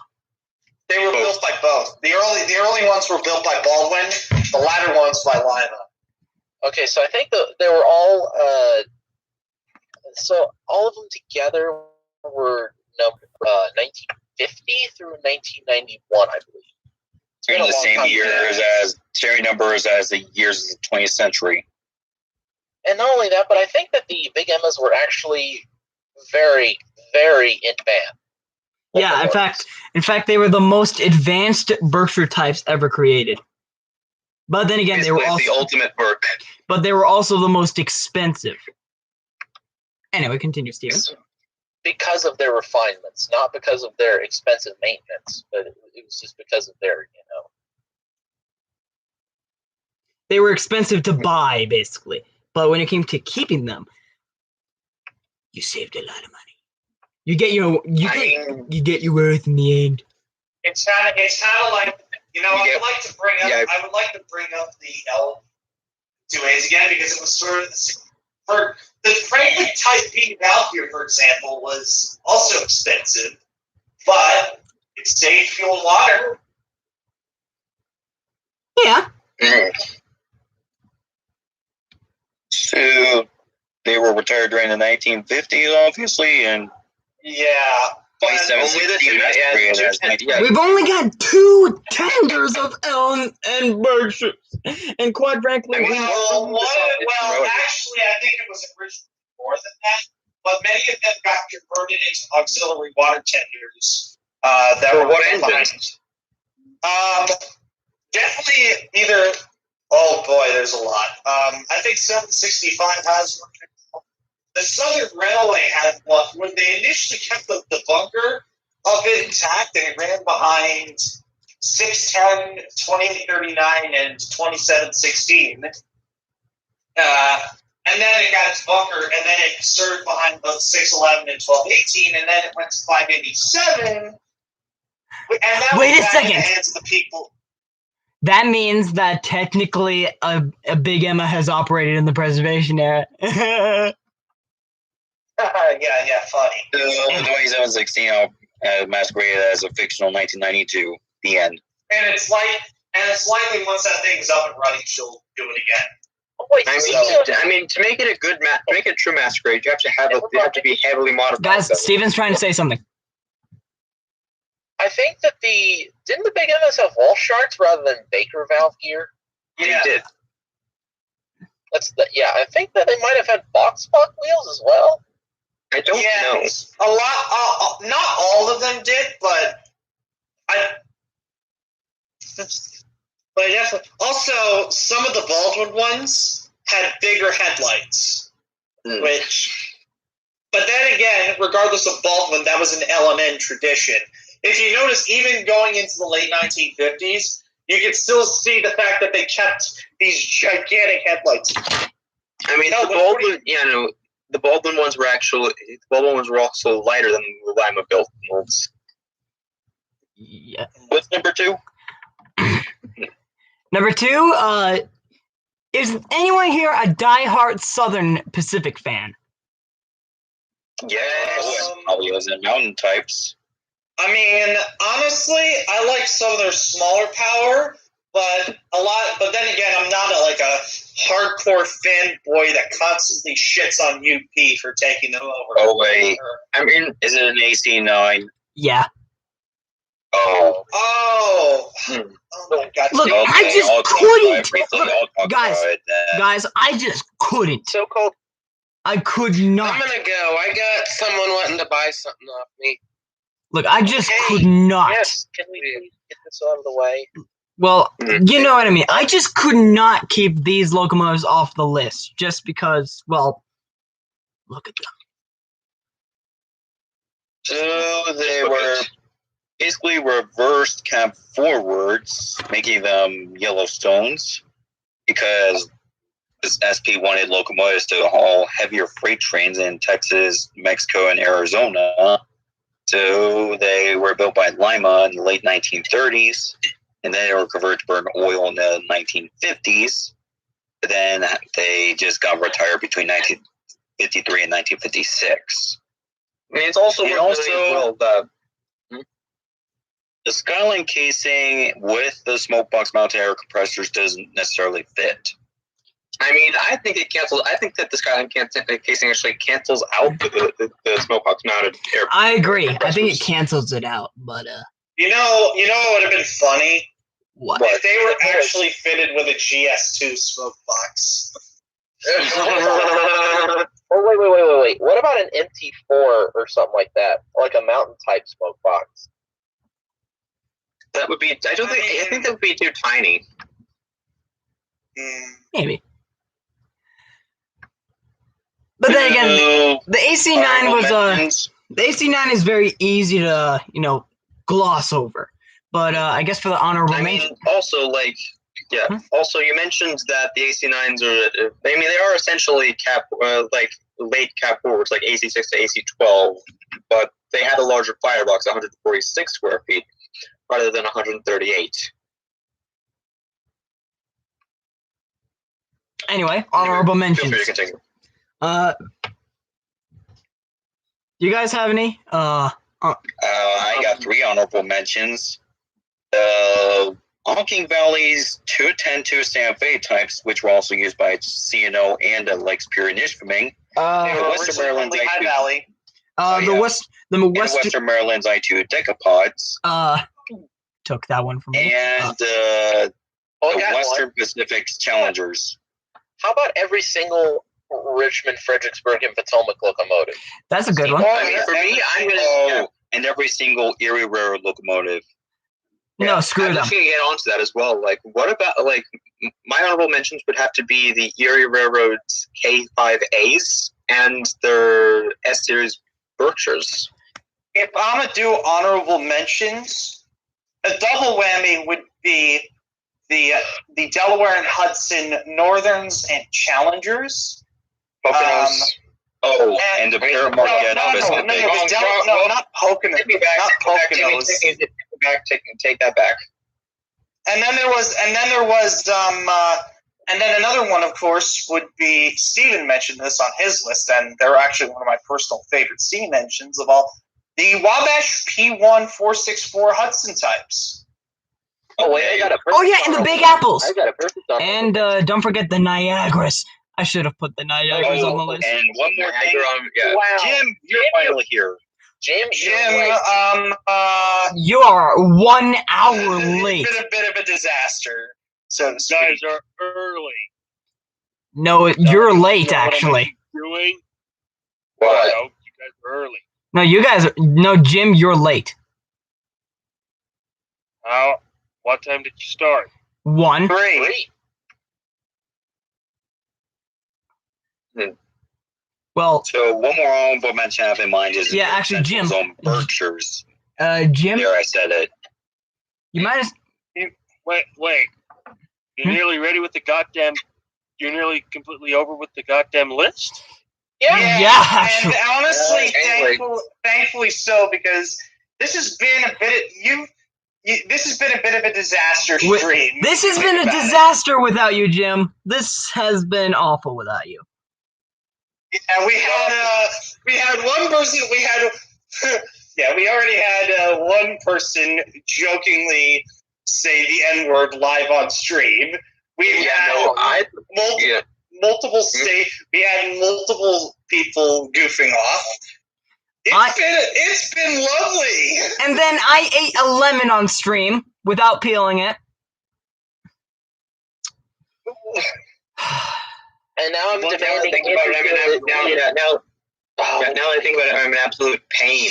They were built by both. The early ones were built by Baldwin. The latter ones by Lima. Okay, so I think they were all. So all of them together were number 19. through 1991, I believe. In the same years as same numbers as the years of the 20th century. And not only that, but I think that the Big Emmas were actually very, very in demand. Yeah, in fact, they were the most advanced Berkshire types ever created. But then again, they were also the ultimate Berk. But they were also the most expensive. Anyway, continue, Steven. Because of their refinements, not because of their expensive maintenance, but it was just because of their, They were expensive to buy, basically. But when it came to keeping them, you saved a lot of money. You get your worth in the end. It's kind of like, I would like to bring up the L2As again, because it was sort of for the Franklin Type P Valkyrie, for example, was also expensive, but it saved fuel and water. Yeah. So they were retired during the 1950s, obviously, and we've only got 2 tenders of Elm and Berkshires, and quite frankly, actually, I think it was originally more than that, but many of them got converted into auxiliary water tenders. For what engines? Definitely either. Oh boy, there's a lot. I think 765 has one. The Southern Railway had one when they initially kept the bunker of it intact, and it ran behind 610, 2839, and 2716. And then it got its bunker, and then it served behind both 611 and 1218, and then it went to 587. And that Wait was a second. in the hands of the people. That means that technically a Big Emma has operated in the preservation era. Yeah, funny. The 2716 masqueraded as a fictional 1992. The end. And it's likely once that thing's up and running, she'll do it again. I mean, to make it make it a true masquerade, you have to be heavily modified. Guys, Steven's trying to say something. I think that didn't the Big Emmas have wall sharks rather than Baker valve gear? Yeah, they did. I think that they might have had box wheels as well. I don't know. A lot, not all of them did, but definitely. Also, some of the Baldwin ones had bigger headlights, but then again, regardless of Baldwin, that was an LMN tradition. If you notice, even going into the late 1950s, you can still see the fact that they kept these gigantic headlights. I mean, the Baldwin ones were also lighter than the Lima built molds. Yeah. What's number 2? Number 2, is anyone here a diehard Southern Pacific fan? Yes, probably was in mountain types. I mean, honestly, I like some of their smaller power, but then again, I'm not a hardcore fanboy that constantly shits on UP for taking them over. Oh wait, I mean, is it an AC9? Yeah. Oh. Oh my God! Look, I just couldn't, guys. I just couldn't. So cold. I could not. I'm gonna go. I got someone wanting to buy something off me. Look, I just could not. Yes, can we please get this out of the way? Well, you know what I mean. I just could not keep these locomotives off the list just because, well, look at them. So they were basically reversed cab forwards, making them Yellowstones, because this SP wanted locomotives to haul heavier freight trains in Texas, Mexico, and Arizona. So they were built by Lima in the late 1930s, and then they were converted to burn oil in the 1950s. But then they just got retired between 1953 and 1956. I mean, it's also the Skyline casing with the smoke box mounted air compressors doesn't necessarily fit. I mean, I think it cancels. I think that the Skyline casing actually cancels out the smokebox mounted air. I agree. I think it cancels it out, but You know what would have been funny? what? If they were actually fitted with a GS2 smoke box. Oh, wait. What about an MT4 or something like that? Like a mountain type smoke box? That would be. I think that would be too tiny. Maybe. But then again, the AC9 was the AC9 is very easy to gloss over. But I guess for the honorable mention, also Also, you mentioned that the AC9s are. I mean, they are essentially late cap forwards, like AC6 to AC12, but they had a larger firebox, 146 square feet, rather than 138. Anyway, honorable mentions. Feel free to continue. Do you guys have any? I got 3 honorable mentions. Honking Valley's 210-2 Santa Fe types, which were also used by CNO and Lex Pure Initiating. Western Maryland's High I2. Valley. Western Maryland's I2 Decapods. Took that one from me. And the Western Pacific's Challengers. How about every single Richmond, Fredericksburg, and Potomac locomotive? That's a good one. I mean, for me, I'm gonna. And every single Erie Railroad locomotive. No, screw I'm them. just gonna get onto that as well. Like, what about my honorable mentions would have to be the Erie Railroad's K5As and their S Series Berkshires. If I'm gonna do honorable mentions, a double whammy would be the Delaware and Hudson Northerns and Challengers. Poconos. And the Paramount Pacific. Not Poconos. Take me back. Not Poconos. Take that back. And then another one, of course, would be Steven mentioned this on his list, and they're actually one of my personal favorite C mentions of all. The Wabash P1464 Hudson types. Oh wait, I got a perfect. Oh yeah, and the Big Apples. I got a perfect. And don't forget the Niagaras. I should have put the Niagaras on the list. And one more thing. Wow. Jim, you're finally here. Jim, You are 1 hour late. It's been a bit of a disaster. So You guys are early. No, you're late, actually. Doing? What? No, you guys are early. No, you guys. No, Jim, you're late. How? What time did you start? 1. 3. Well, So one more honorable mention I have in mind is Yeah, actually, Jim. on Berkshires. Jim, There, I said it. you might have. Wait. You're nearly ready with the goddamn. You're nearly completely over with the goddamn list? Yeah, And actually. honestly, Anyway. thankfully so, because this has been a bit this has been a bit of a disaster stream. This has been a disaster without you, Jim. This has been awful without you. And we had one person. We already had one person jokingly say the N-word live on stream. We had multiple goofing off. It's been lovely. And then I ate a lemon on stream without peeling it. And now I'm Now that I demanding. think about it, now I think about it, I'm in absolute pain.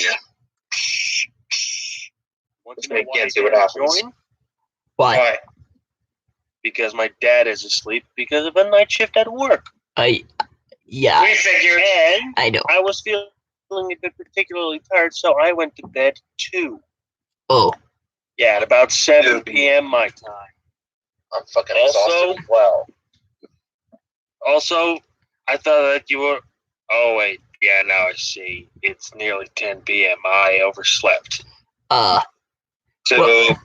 Want Let's to know make why I see what didn't happens. join? Why? Because my dad is asleep because of a night shift at work. Yeah, We figured. And I know. I was feeling a bit particularly tired, so I went to bed too. Oh, Yeah, at about 7 p.m. my time. I'm fucking Also- exhausted. Well, Also, I thought that you were. Oh wait, yeah, now I see. It's nearly 10 p.m. I overslept. So Well-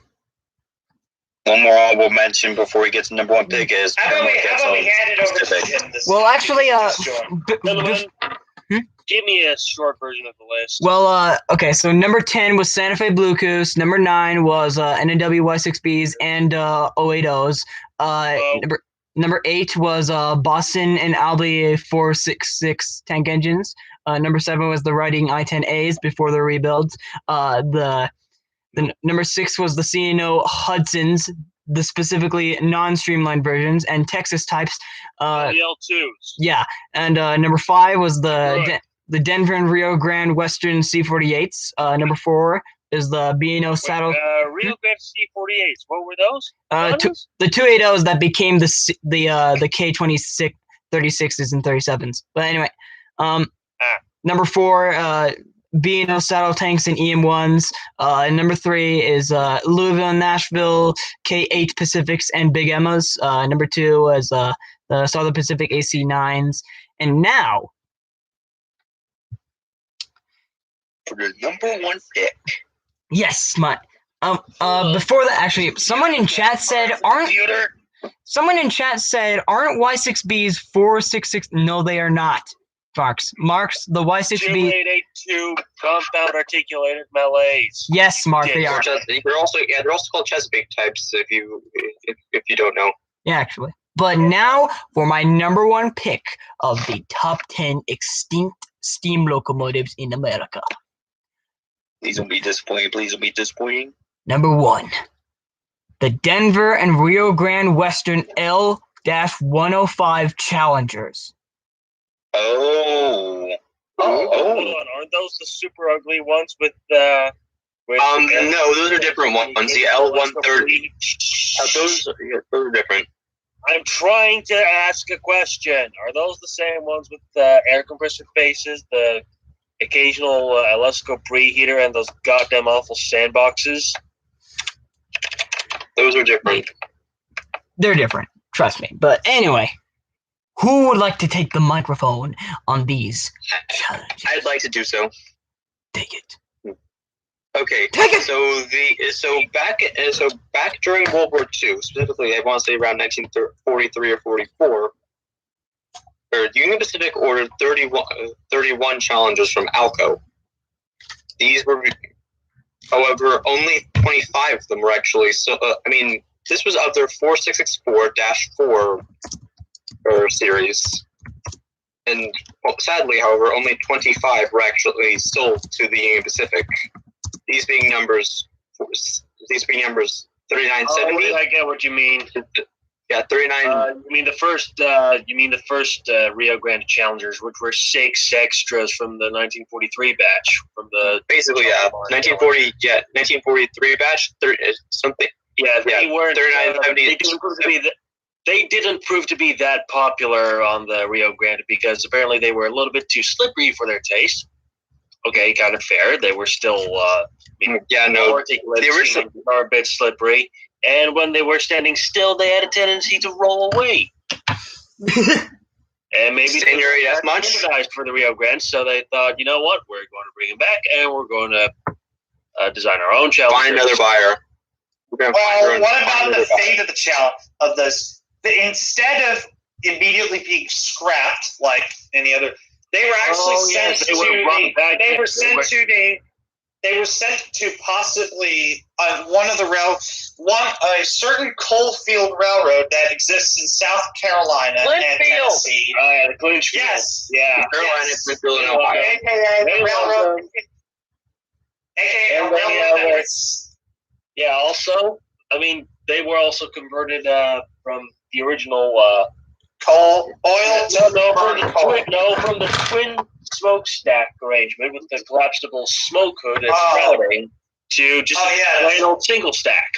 one more honorable mention before we get to number 1 pick is How about we hand it over to Pacific. Jim this well, time? actually, Gentlemen, give me a short version of the list. okay, so number 10 was Santa Fe Blue Coos. Number 9 was NNW Y6Bs and 080s. Number 8 was Boston and Albee 466 tank engines. Number 7 was the Riding I-10As before the rebuilds. The number 6 was the C&O Hudsons, the specifically non-streamlined versions, and Texas types. L2s. Yeah, and number 5 was the Denver and Rio Grande Western C-48s. Number 4 is the B&O Saddle. Rio Grande C-48s. What were those? The 280s that became the K-26 36s and 37s. But anyway, number 4, B&O Saddle Tanks and EM1s. And number 3 is Louisville and Nashville K-8 Pacifics and Big Emmas. Number 2 was the Southern Pacific AC-9s. And now, For the number 1 pick. yes, before that, actually, someone in chat said, aren't Y6Bs 466? No, they are not. Marks, the Y6B. 2882 compound articulated malaise. Yes, Mark, they are. They're also called Chesapeake types. If you don't know. Yeah, actually. But now for my number 1 pick of the top 10 extinct steam locomotives in America. Please don't be disappointing. Number 1, the Denver and Rio Grande Western L-105 Challengers. Hold on. Aren't those the super ugly ones with the? No, those are different ones. The L-130. Those are different. I'm trying to ask a question. Are those the same ones with the air compressor faces, the occasional electrical preheater, and those goddamn awful sandboxes? Those are different. They're different, trust me. But anyway, who would like to take the microphone on these challenges? I'd like to do so. Take it. Okay. Take it. So back during World War II, specifically, I want to say around 1943 or 44, the Union Pacific ordered 31 Challengers from Alco. These were, however, only 25 of them were actually. So this was of their 4664-4 series, and sadly, however, only 25 were actually sold to the Union Pacific. These being numbers 3970. I get what you mean. Yeah, 39. You mean the first Rio Grande Challengers, which were 6 extras from the 1943 batch, from the 1943 batch. Something. Yeah, they weren't. 3970. They didn't prove to be that popular on the Rio Grande because apparently they were a little bit too slippery for their taste. Okay, kind of fair. They were still, the original are a bit slippery, and when they were standing still, they had a tendency to roll away. And maybe they were standardized for the Rio Grande, so they thought, you know what, we're going to bring them back, and we're going to design our own challenge. Find another buyer. Well, what about the fate of the challenge of this? Instead of immediately being scrapped like any other, they were actually They were sent to possibly a certain coal field railroad that exists in South Carolina and Tennessee. The Clinchfield. Yes. Yeah. Carolina, Springfield, and Ohio. AKA the railroad. AKA a railroad that is. Yeah. Also, they were also converted from the original coal, oil. From the twin smokestack arrangement with the collapsible smoke hood and shrouding to just plain old single stack.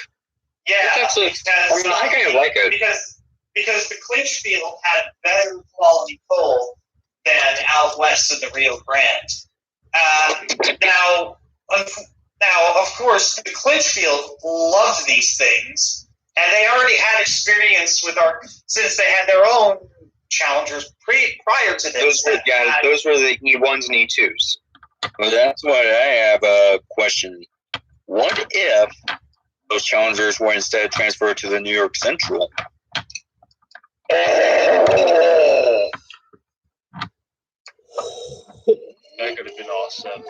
Yeah, actually, I kind of like it because the Clinchfield had better quality coal than out west of the Rio Grande. Now, of course, the Clinchfield loved these things, and they already had experience since they had their own Challengers prior to this. Those were the E1s and E2s. Well, that's why I have a question. What if those Challengers were instead transferred to the New York Central? That could have been awesome.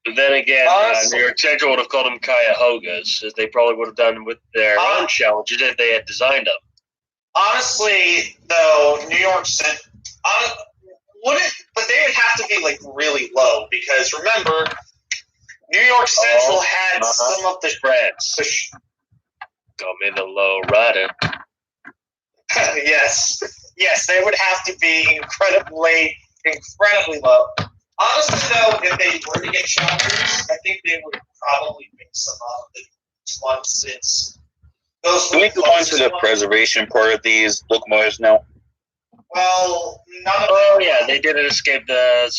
But then again, New York Central would have called them Cuyahogas, as they probably would have done with their own Challengers if they had designed them. Honestly, though, New York Cent but they would have to be like really low because remember, New York Central had some of the Friends. Come in the low rider. yes, they would have to be incredibly low. Honestly, though, if they were to get choppers, I think they would probably mix some of the ones since those. Can we go on to the preservation part of these locomotives now? Well, none of them. Oh yeah, they didn't escape the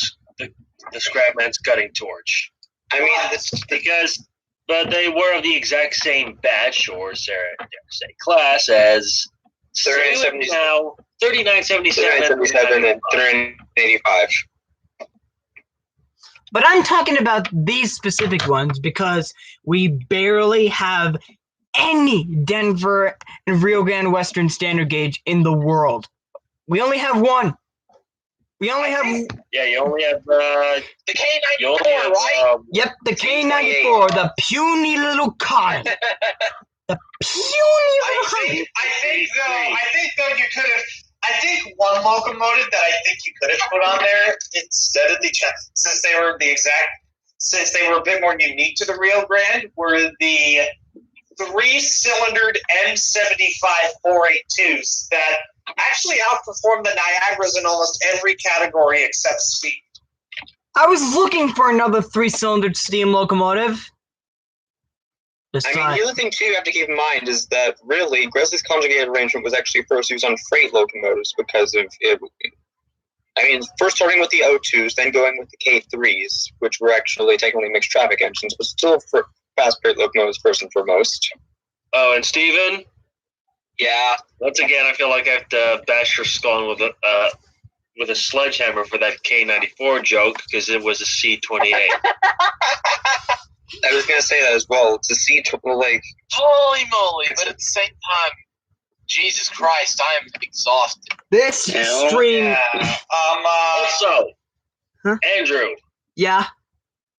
scrapman's cutting torch. I mean, But they were of the exact same batch or say class as 3977 3977 and 385. But I'm talking about these specific ones because we barely have any Denver and Rio Grande Western standard gauge in the world. We only have one. We only have. Yeah, you only have The K94, right? Yep, the K94, the puny little cotton. The puny little cotton. I think though you could have. I think one locomotive that I think you could have put on there instead of the since they were a bit more unique to the Rio Grande were the 3-cylindered M75 482s that actually outperformed the Niagaras in almost every category except speed. I was looking for another 3-cylinder steam locomotive. I mean, the other thing, too, you have to keep in mind is that, really, Gresley's conjugated arrangement was actually first used on freight locomotives because of it. I mean, first starting with the O2s, then going with the K3s, which were actually technically mixed traffic engines, but still for fast freight locomotives first and foremost. Oh, and Steven? Yeah. Once again, I feel like I have to bash your skull with a sledgehammer for that K94 joke because it was a C28. I was going to say that as well. It's a like... Holy moly, but at the same time, Jesus Christ, I am exhausted. This stream... Yeah. Also, Andrew. Yeah?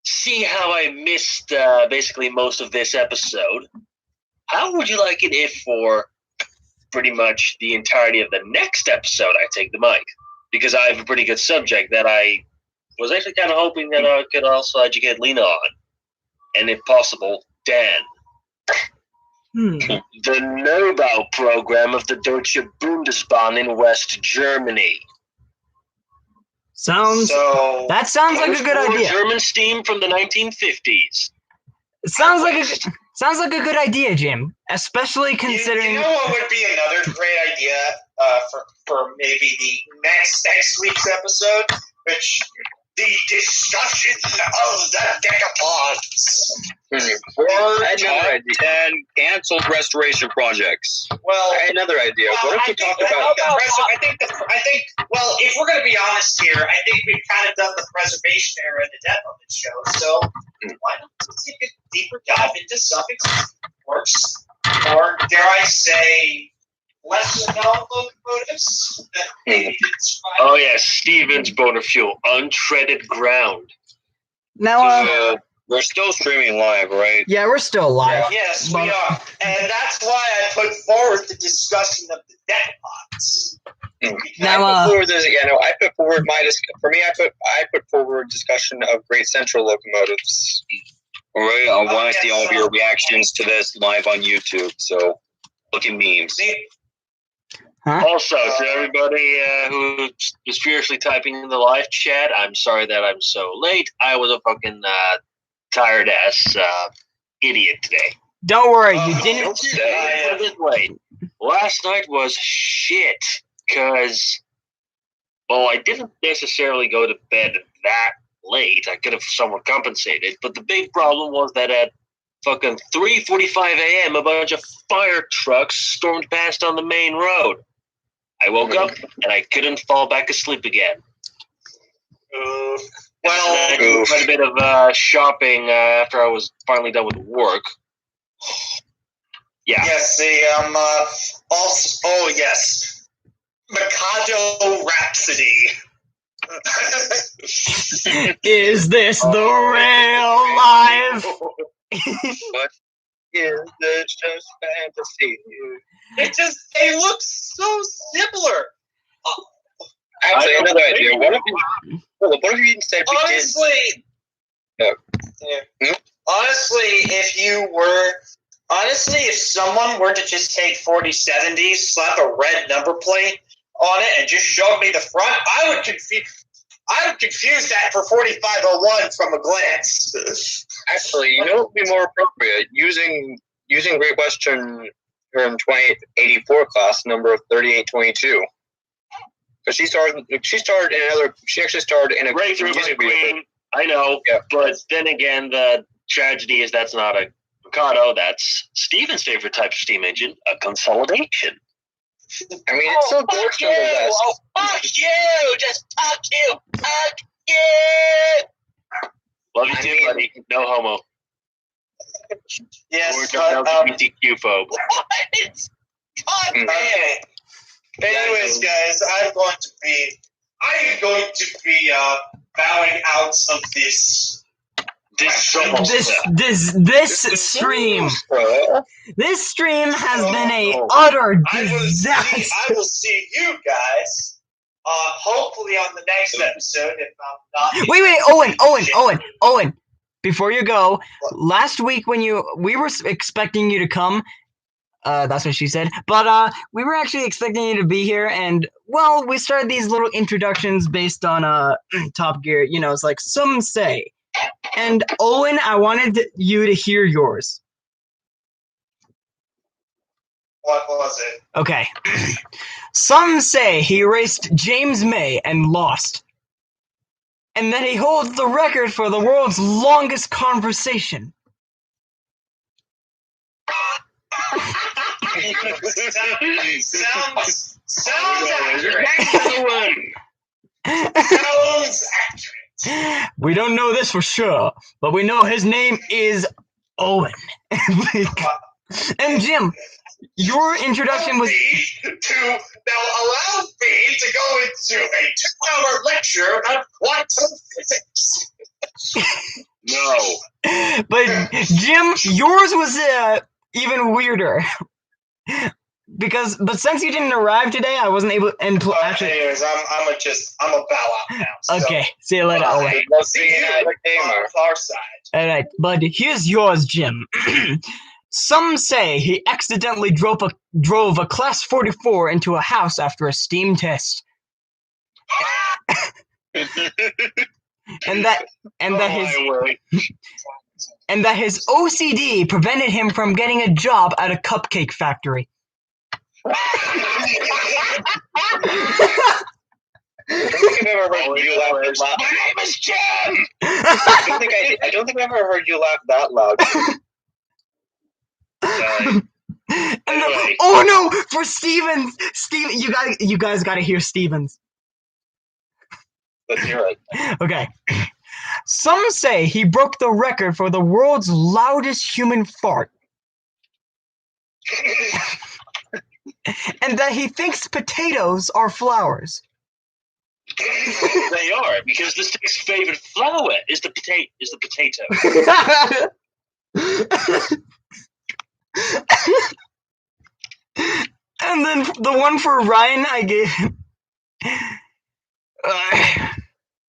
See how I missed basically most of this episode? How would you like it if for pretty much the entirety of the next episode I take the mic? Because I have a pretty good subject that I was actually kind of hoping that I could also educate Lena on. And if possible, Dan. The Neubau program of the Deutsche Bundesbahn in West Germany. That sounds like a good idea. German steam from the 1950s. It sounds like a good idea, Jim. Especially considering. You know what would be another great idea for maybe the next week's episode, which the discussion of the decapods. Or another idea. 10 canceled restoration projects. Well, another idea. What if we talk about? I think. Well, if we're going to be honest here, I think we've kind of done the preservation era to death on this show. So why not take a deeper dive into some works, or dare I say, lesser known locomotives that maybe Oh yes, Stevens Boner Fuel, untreaded ground. Now, we're still streaming live, right? Yeah, we're still live. Yes, we are, and that's why I put forward the discussion of the decapods. Now, I put forward I put forward discussion of Great Central locomotives. All right, I want to see all of your reactions to this live on YouTube. So look at memes. Huh? Also, to everybody who is furiously typing in the live chat, I'm sorry that I'm so late. I was a fucking tired ass idiot today. Don't worry, you didn't. Put it this way. Last night was shit because, well, I didn't necessarily go to bed that late. I could have somewhat compensated, but the big problem was that at fucking 3:45 a.m., a bunch of fire trucks stormed past on the main road. I woke up and I couldn't fall back asleep again. I did quite a bit of shopping after I was finally done with work. Yeah. Yes, also, oh yes, Mikado Rhapsody. Is this the real life? What? is this just fantasy? They look so similar. Actually, another idea. What if you instead we Honestly, did? Honestly, if someone were to just take 4070, slap a red number plate on it, and just show me the front, I would confuse that for 4501 from a glance. Actually, you know what would be more appropriate? Using Great Western her 2884 class number 3822. Because she actually starred in a Great music video. I know, Yeah. but then again, the tragedy is that's not a Mikado. That's Steven's favorite type of steam engine, a consolidation. I mean, it's still good Fuck you! Oh, fuck you! Just fuck you! Fuck you! Love you too, buddy. No homo. Yes, We're not LGBTQ phobe. What? God damn! Okay. Anyways, guys, I'm going to be bowing out of this. This stream. This stream has been a utter disaster. I will see you guys. Hopefully on the next episode. If I'm not. Wait, Owen. Before you go, last week when we were expecting you to come. That's what she said. But we were actually expecting you to be here, and well, we started these little introductions based on Top Gear. You know, it's like some say. And Owen, I wanted you to hear yours. What was it? Okay. Some say he raced James May and lost. And that he holds the record for the world's longest conversation. Sounds accurate. We don't know this for sure, but we know his name is Owen. And Jim, your introduction was... Allow me to go into a 2-hour lecture on quantum physics. No. But Jim, yours was even weirder. But since you didn't arrive today, I wasn't able. Actually, anyways, I'm a bow out now. So. Okay, see you later, Owen. We'll see you on the far side. All right, but here's yours, Jim. Some say he accidentally drove a Class 44 into a house after a steam test, and that his OCD prevented him from getting a job at a cupcake factory. I don't think I've ever heard you laugh. My name is Jim. I don't think I've ever heard you laugh that loud. Anyway. Oh no! For Stevens, you guys got to hear Stevens. Let's hear it. Okay. Some say he broke the record for the world's loudest human fart. And that he thinks potatoes are flowers. They are, because the stick's favorite flower is the potato. And then the one for Ryan I gave...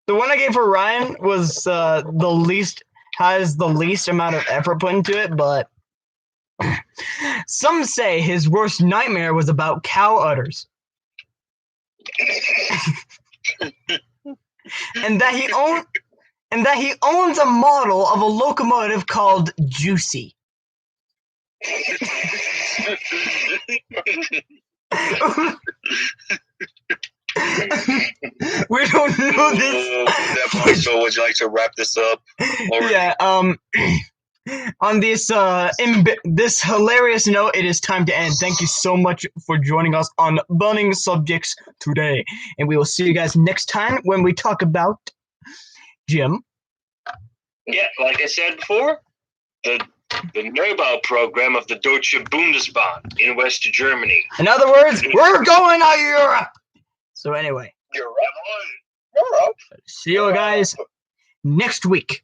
the one I gave for Ryan was has the least amount of effort put into it, but some say his worst nightmare was about cow udders. and that he owns a model of a locomotive called Juicy. We don't know this. So would you like to wrap this up? Yeah, on this this hilarious note, it is time to end. Thank you so much for joining us on Burning Subjects today, and we will see you guys next time when we talk about Jim. Yeah, like I said before, the Neubau program of the Deutsche Bundesbahn in West Germany. In other words, we're going to Europe. So anyway, Europe. see you guys next week.